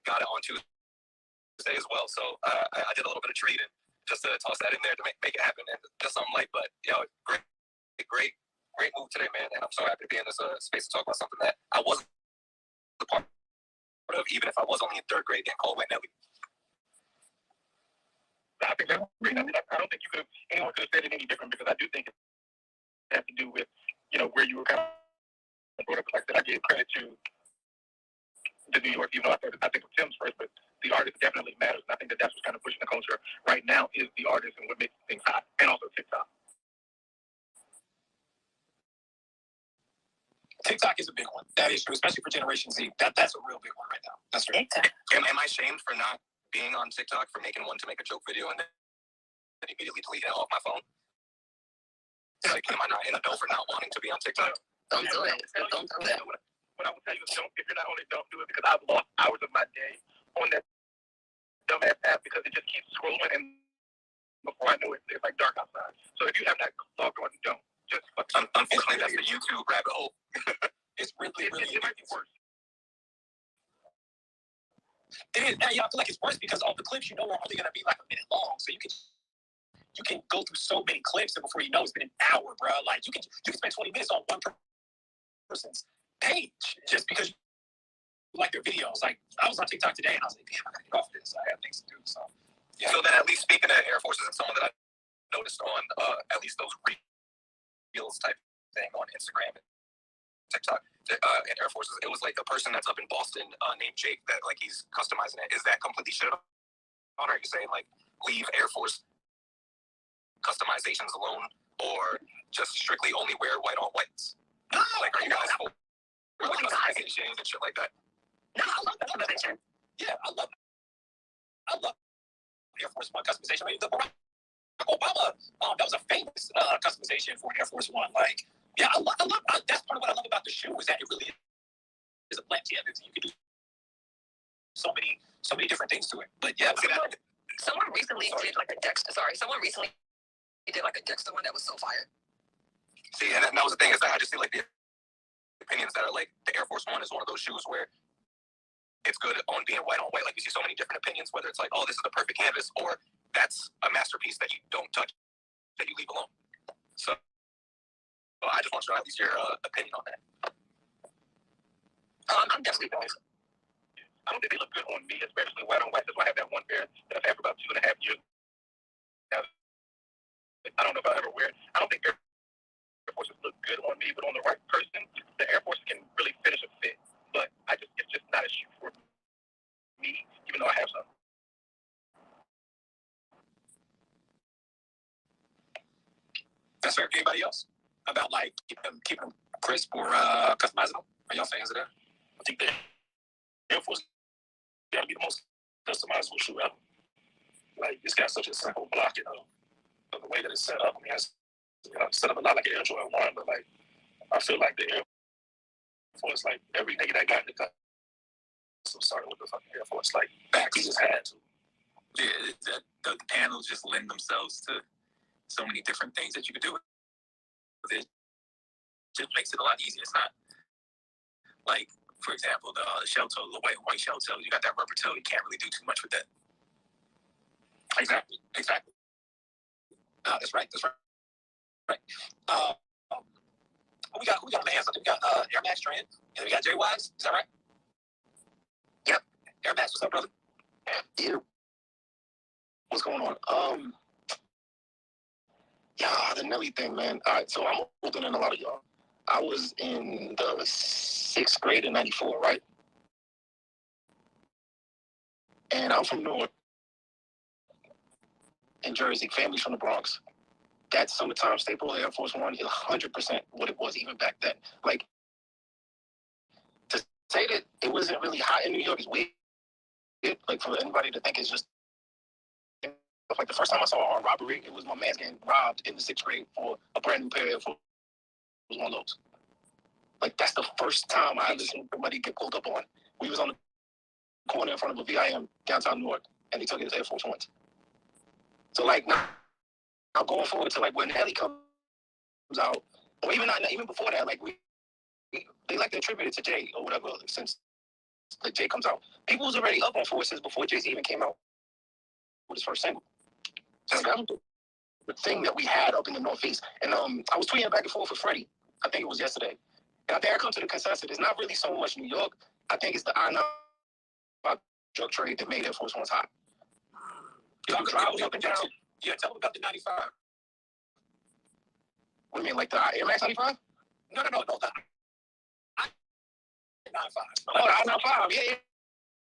got it on Tuesday as well. So I did a little bit of trading just to toss that in there to make it happen. And just something light, but great move today, man. And I'm so happy to be in this space to talk about something that I wasn't a part of, even if I was only in 3rd grade getting called Wet Nelly. I think that's great. I don't think anyone could have said it any different, because I do think it has to do with, where you were kind of brought up. Like that, I give credit to the New York, even though I think of Tim's first, but the artist definitely matters. And I think that's what's kind of pushing the culture right now is the artist and what makes things hot, and also TikTok. TikTok is a big one. That is true, especially for Generation Z. That's a real big one right now. That's true. Am I shamed for not being on TikTok, for making one to make a joke video and then immediately deleting it off my phone? Like, am I not in a know for not wanting to be on TikTok? Don't do it. Don't do it. What I will tell you is, if you're not on it, don't do it, because I've lost hours of my day on that dumbass app because it just keeps scrolling, and before I know it, it's like dark outside. So if you have not logged on, don't. Just unfortunately, that's the YouTube rabbit hole. It's really it might be worse. It is. I feel like it's worse because all the clips are only going to be like a minute long, so you can go through so many clips, and before you know, it's been an hour, bro. Like you can spend 20 minutes on one person's page just because you like their videos. Like I was on TikTok today, and I was like, damn, I gotta get off of this. I have things to do. So yeah. So then, at least speaking of Air Forces, and someone that I noticed on at least those reels type thing on Instagram and TikTok and Air Forces, it was like a person that's up in Boston named Jake that like he's customizing it. Is that completely shit on? Or are you saying like leave Air Force customizations alone, or just strictly only wear white on whites? Like, are you guys for customizations and shit like that? No, I love customization. Yeah, I love Air Force One customization. I mean, the Barack Obama, that was a famous customization for Air Force One. Like, yeah, I love that's part of what I love about the shoe, is that it really is a blend. Yeah, you can do so many different things to it. But yeah, someone recently did like a Dexter. Someone recently did like a Dexter one that was so fire. See, and that was the thing, is that I just see like the opinions that are like the Air Force One is one of those shoes where it's good on being white on white. Like you see so many different opinions, whether it's like, oh, this is the perfect canvas, or that's a masterpiece that you don't touch, that you leave alone. So I just want to know at least your opinion on that. I'm definitely both. I don't think they look good on me, especially white on white. That's why I have that one pair that I've had for about 2.5 years. Now, I don't know if I'll ever wear it. I don't think Air Forces look good on me, but on the right person, the Air Forces can really finish a fit. But it's just not a shoe for me, even though I have some. That's fair. Anybody else about like keeping them crisp or customizing them? Are y'all fans of that? I think the Air Force gotta be the most customizable shoe ever. Like it's got such a simple block, the way that it's set up. I mean, it's set up a lot like an Air Jordan 1, but like I feel like the Air Force, like every nigga that got the custom started with the fucking Air Force, like back, he just had to. Yeah, the panels just lend themselves to so many different things that you could do with it. just makes it a lot easier. It's not like, for example, the shell toe, the white shell toe. You got that rubber toe. You can't really do too much with that. Exactly. That's right. Right. We got man. We got Air Max Trend, and we got J Wise. Is that right? Yep. Air Max, what's up, brother? Yeah. What's going on? Yeah, the Nelly thing, man. All right, so I'm older than a lot of y'all. I was in the 6th grade in '94, right? And I'm from Newark, in Jersey. Family's from the Bronx. That summertime staple Air Force One is 100% what it was even back then. Like, to say that it wasn't really hot in New York is weird. Like, for anybody to think it's just like the first time I saw an armed robbery, it was my man getting robbed in the 6th grade for a brand new pair of Air Force Ones. Like, that's the first time I ever seen somebody get pulled up on. We was on the corner in front of a VIM downtown Newark, and they took his Air Force Ones. So, like, now going forward to, like, when Nelly comes out, or even before that, like, they like to attribute it to Jay or whatever, since like Jay comes out. People was already up on Forces before Jay-Z even came out with his first single. So that was the thing that we had up in the Northeast. And I was tweeting back and forth with Freddie. I think it was yesterday. And I think I come to the consensus. It's not really so much New York. I think it's the I-95 drug trade that made Air Force Ones hot. You drive up and down. Yeah, tell them about the 95. What do you mean, like the Air Max 95? No. The 95. Oh, the I-95.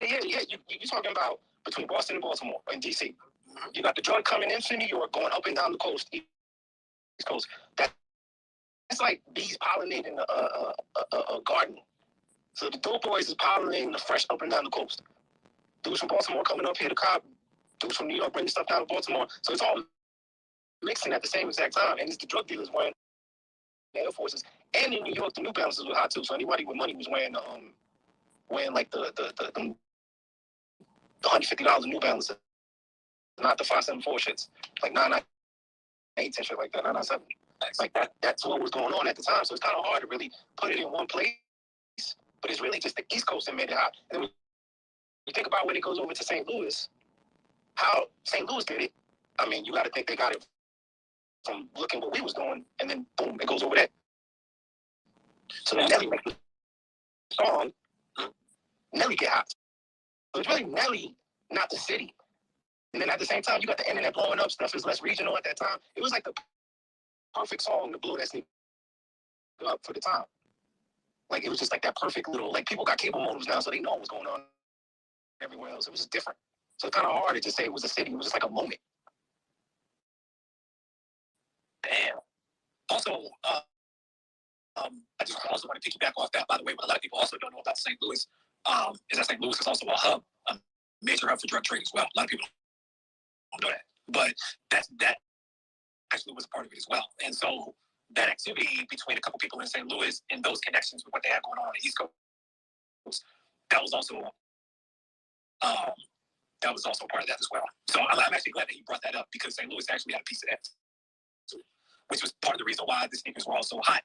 Yeah. You're talking about between Boston and Baltimore and D.C. Mm-hmm. You got the joint coming into New York, going up and down the coast, East Coast. That's like bees pollinating a garden. So the dope boys is pollinating the fresh up and down the coast. Dudes from Baltimore coming up here to Cobb. Dudes from New York bringing stuff down to Baltimore. So it's all mixing at the same exact time. And it's the drug dealers wearing the Air Forces. And in New York, the New Balances were hot too. So anybody with money was wearing like the $150 New Balances, not the 574 shits, like 998 and shit like that, 997. Like that's what was going on at the time. So it's kind of hard to really put it in one place. But it's really just the East Coast that made it hot. And when you think about when it goes over to St. Louis, how St. Louis did it, I mean, you got to think they got it from looking what we was doing, and then boom, it goes over there. So then Nelly makes the song, Nelly get hot. So it's really Nelly, not the city. And then at the same time, you got the internet blowing up. Stuff is less regional at that time. It was like the perfect song to blow that sneak up for the time. Like, it was just like that perfect little, like, people got cable modems now, so they know what's going on everywhere else. It was just different. So it's kind of hard to just say it was a city. It was just like a moment. Damn. Also, I just also want to piggyback off that, by the way, what a lot of people also don't know about St. Louis is that St. Louis is also a hub, a major hub for drug trade as well. A lot of people don't know that. But that actually was a part of it as well. And so that activity between a couple people in St. Louis and those connections with what they had going on the East Coast, that was also part of that as well. So I'm actually glad that he brought that up, because St. Louis actually had a piece of that, which was part of the reason why the sneakers were also hot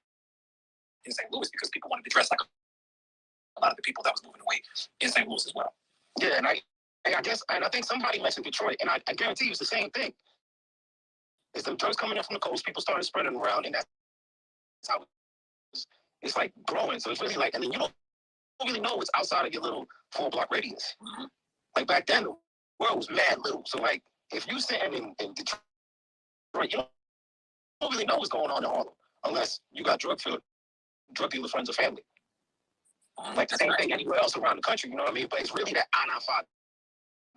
in St. Louis, because people wanted to dress like a lot of the people that was moving away in St. Louis as well. Yeah, and I think somebody mentioned Detroit, and I guarantee you it's the same thing. It's the drugs coming in from the coast, people started spreading around, and that's how it's like growing. So it's really like, and then you don't really know what's outside of your little 4-block radius. Mm-hmm. Like back then, the world was mad little. So like, if you're sitting in Detroit, you don't really know what's going on in Harlem unless you got drug dealer friends or family. Like the same thing anywhere else around the country, you know what I mean? But it's really that I-95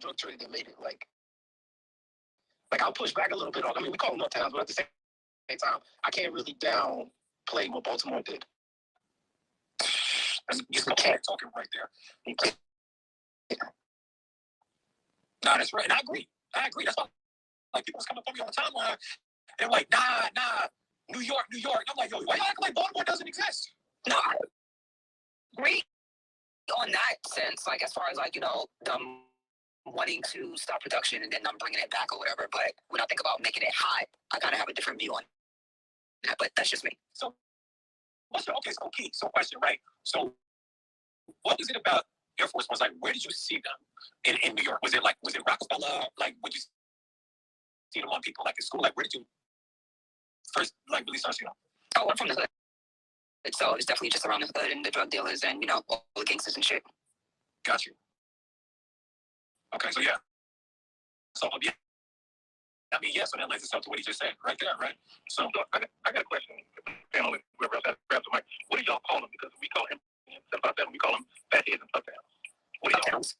drug trade that made it like I'll push back a little bit on. I mean, we call them Uptowns, but at the same time, I can't really downplay what Baltimore did. You can't talking right there. No, that's right. And I agree. That's why like people was coming up on me on the timeline. They're like, nah, New York. I'm like, yo, why you acting like Baltimore doesn't exist? No, I agree on that sense, like as far as like, them wanting to stop production and then them bringing it back or whatever. But when I think about making it hot, I kind of have a different view on that. But that's just me. So Okay, so Keith, so question, right? So what was it about Air Force Ones? Like, where did you see them in New York? Was it Rockefeller? Like, would you see them on people like in school? Like, where did you first like really start seeing them? Oh, I'm from the hood. So it's definitely just around the hood and the drug dealers and, you know, all the gangsters and shit. Got you. Okay, so yeah. So yeah. I mean, yeah, so that lends itself to what he just said right there, right? So I got a question. Panel, whoever else grab the mic. What do y'all call them? Because we call him about that. We call them fatheads and Uptown. What do y'all call them?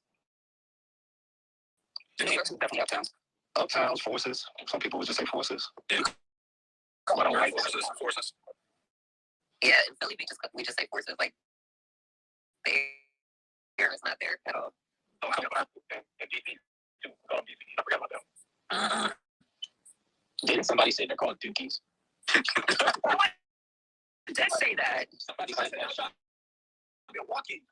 New York's definitely Uptowns. Uptowns, forces. Some people would just say forces. Yeah. I don't like forces. Yeah, in Philly, we just say forces. Like, there is not there at all. Oh, and DC, too. I forgot about that. Didn't somebody say they're called Dookies? Did say that? Somebody said that. Milwaukee.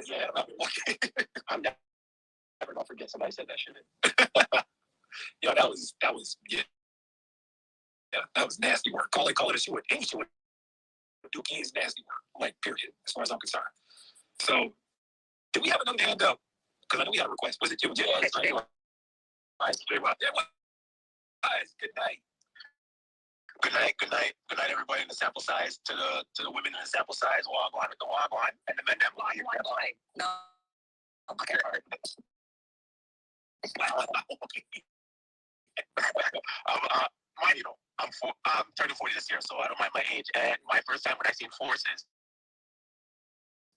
Yeah, Milwaukee. I'm never gonna forget somebody said that shit. Yo, that was yeah, that was nasty work. Call it a shoe. Any shoe. Dookie is nasty work. Like, period. As far as I'm concerned. So, did we have another hand up? Because I know we had a request. Was it you? Yeah, Good night. Good night, everybody in the sample size. To the women in the sample size. Wagwan with the wagwan, and the men that lie. No. Okay. Mind you know, I'm turning 40 this year, so I don't mind my age. And my first time when I seen forces,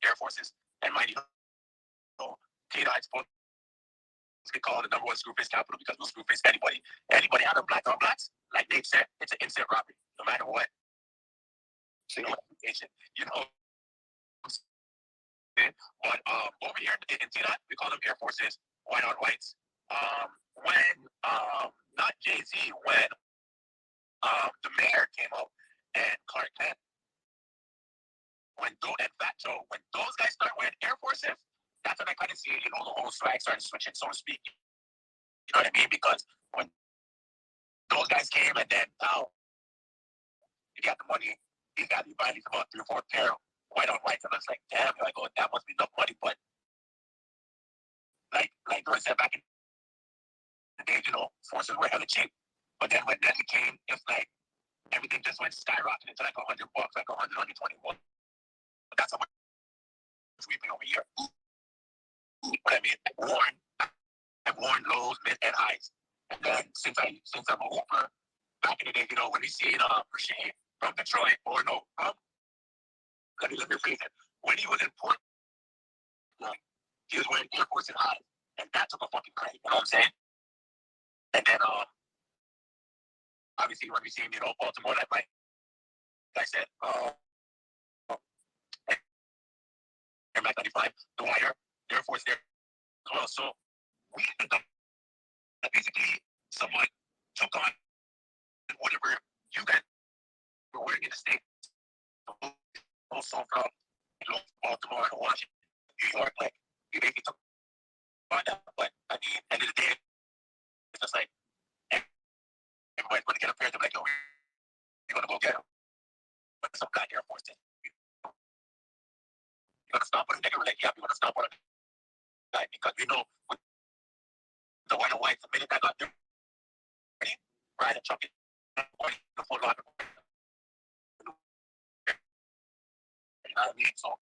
Air Forces, and mind you know, K-Dot's supposed to get called the number one Screwface capital because we'll Screwface anybody out of black on blacks. Like Nate said, it's an instant robbery, no matter what. You know. But over here in T-Dot, we call them Air Forces, white on whites. When not Jay-Z, when the mayor came up and Clark Kent, when those guys start wearing Air Forces, that's when I kind of see, you know, the whole swag started switching, so to speak. You know what I mean? Because when those guys came and then you got the money, you buy these about 3 or 4 pair of white on whites, and I was like, damn, you're like, oh, that must be enough money. But like I said back in the day, you know, forces were hella cheap. But then when Nelly came, it's like everything just went skyrocketing to like $100, like 100, 121. But that's how much we pay over here. But I mean, I've worn lows, mid, and highs. And then since I'm a hooper, back in the day, you know, when you see Rasheed from Detroit, or no, let me rephrase it. When he was in Portland, he was wearing Air Force and highs, and that took a fucking credit. You know what I'm saying? And then obviously when we see, you know, Baltimore, like I said, Air Max 95, the Wire, Air Force there as well. So we basically someone took on whatever you guys were wearing in the States. Also from, you know, Baltimore and Washington, New York, like you basically took on that. But I mean, at the end of the day, it's just like everybody's going to get a pair of them, like, yo, you're going to go get them. But some guy Air Force thing. You're going to stop with a nigga, like, yeah, you're going to stop with a guy because we know with the white and white, the minute that got there, right, and chuck it, the full lot. You know what I mean? So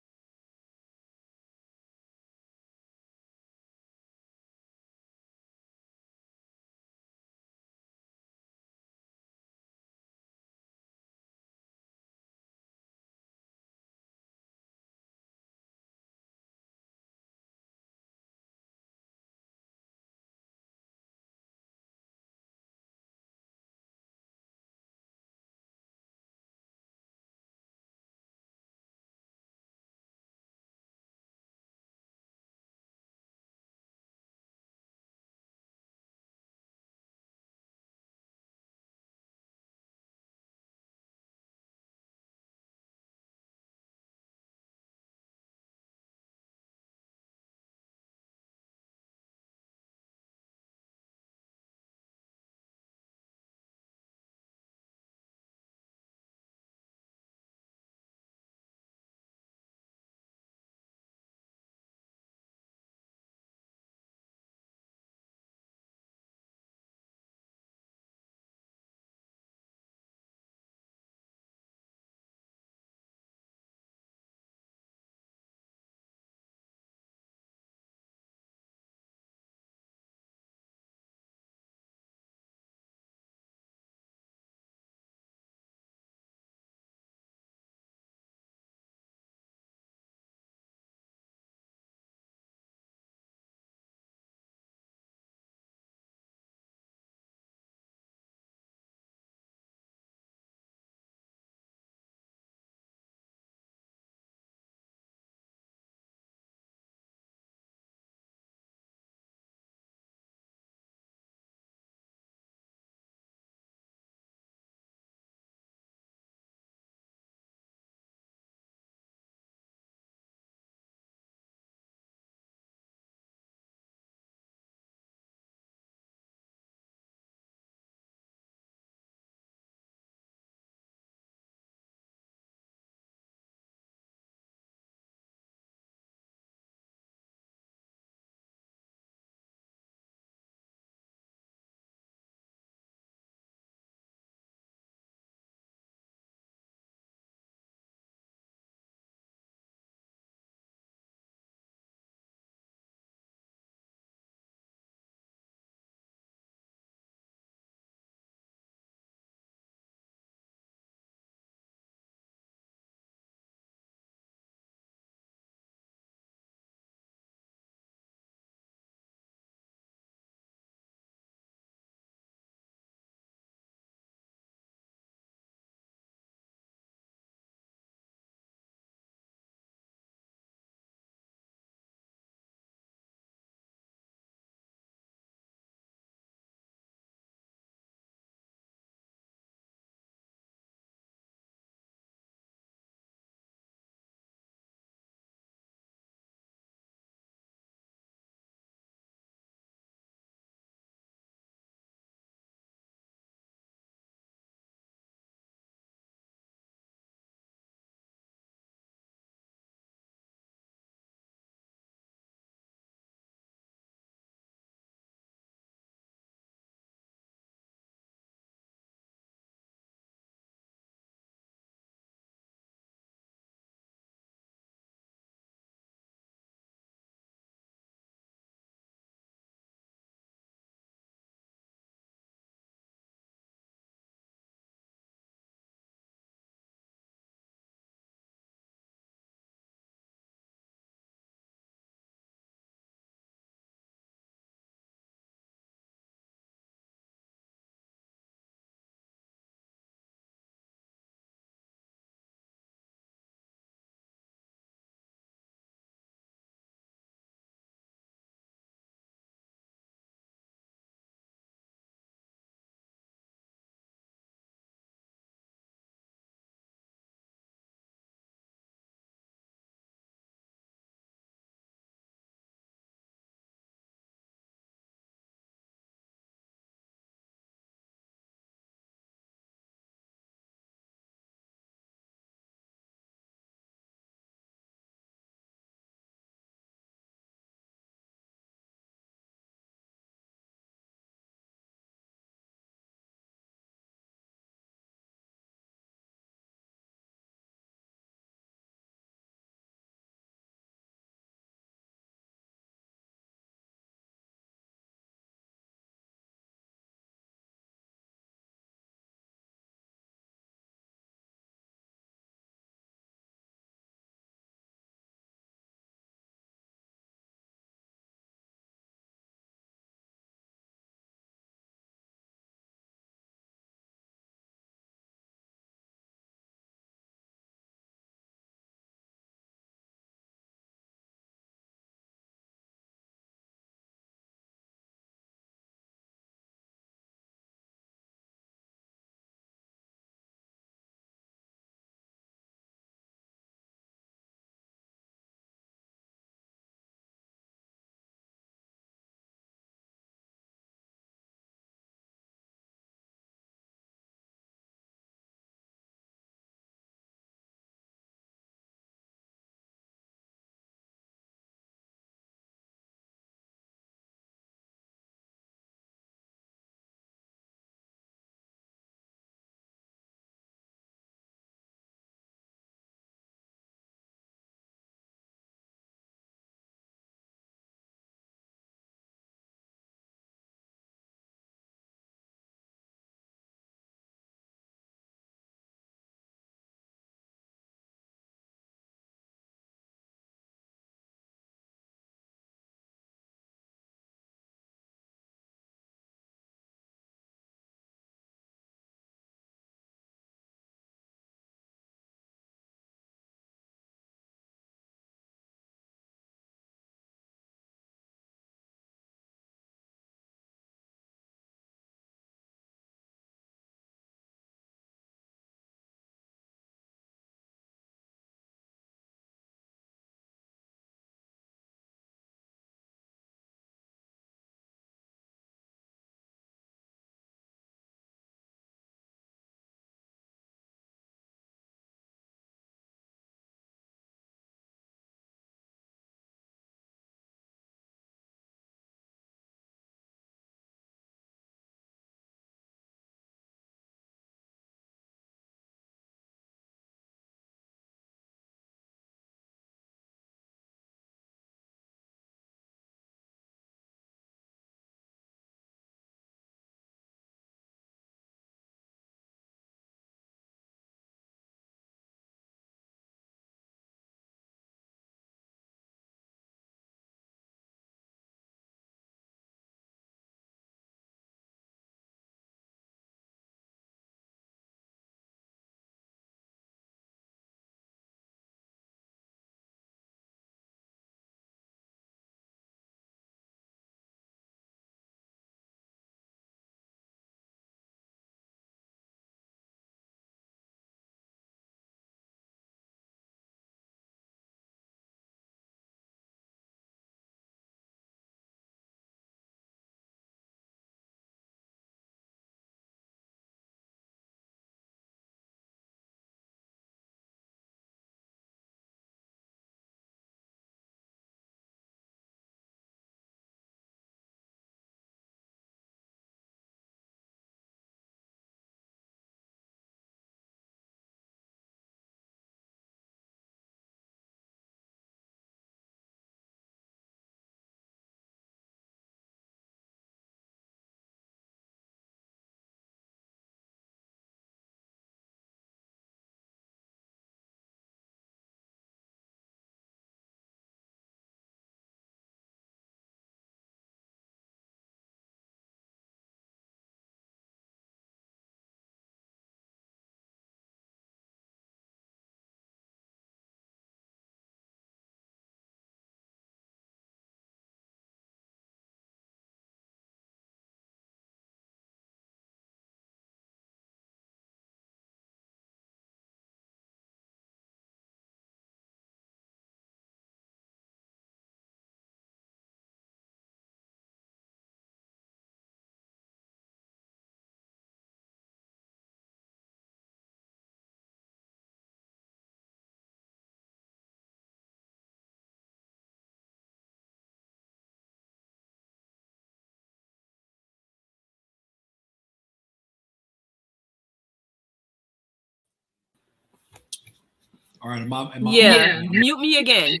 All right, Yeah, mute me again.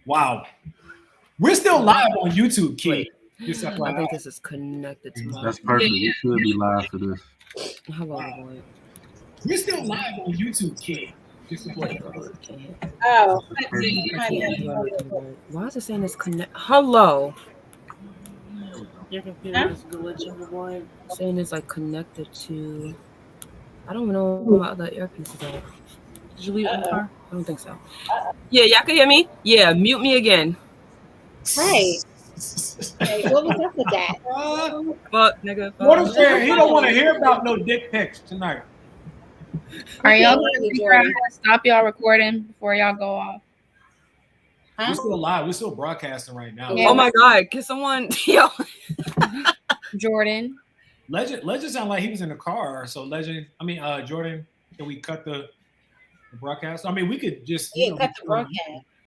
Wow. We're still live on YouTube, Key. I think this is connected to my. That's perfect. We should be live for this. Hello, boy. We're still live on YouTube, Key. Oh, why is it saying it's connect? Hello. Your computer is glitching, boy. Saying it's like connected to. I don't even know where my other earpiece is at. Did you leave it in the car? I don't think so. Yeah, y'all can hear me? Yeah, mute me again. Hey. Hey, what was up with that? Fuck, nigga. What I'm saying, he don't want to hear about no dick pics tonight. Are y'all going to figure out how to stop y'all recording before y'all go off? We're still live. We're still broadcasting right now. Oh my God! Can someone, yo, Jordan? Legend sounded like he was in the car. So Jordan, can we cut the broadcast? I mean, we could just cut the broadcast.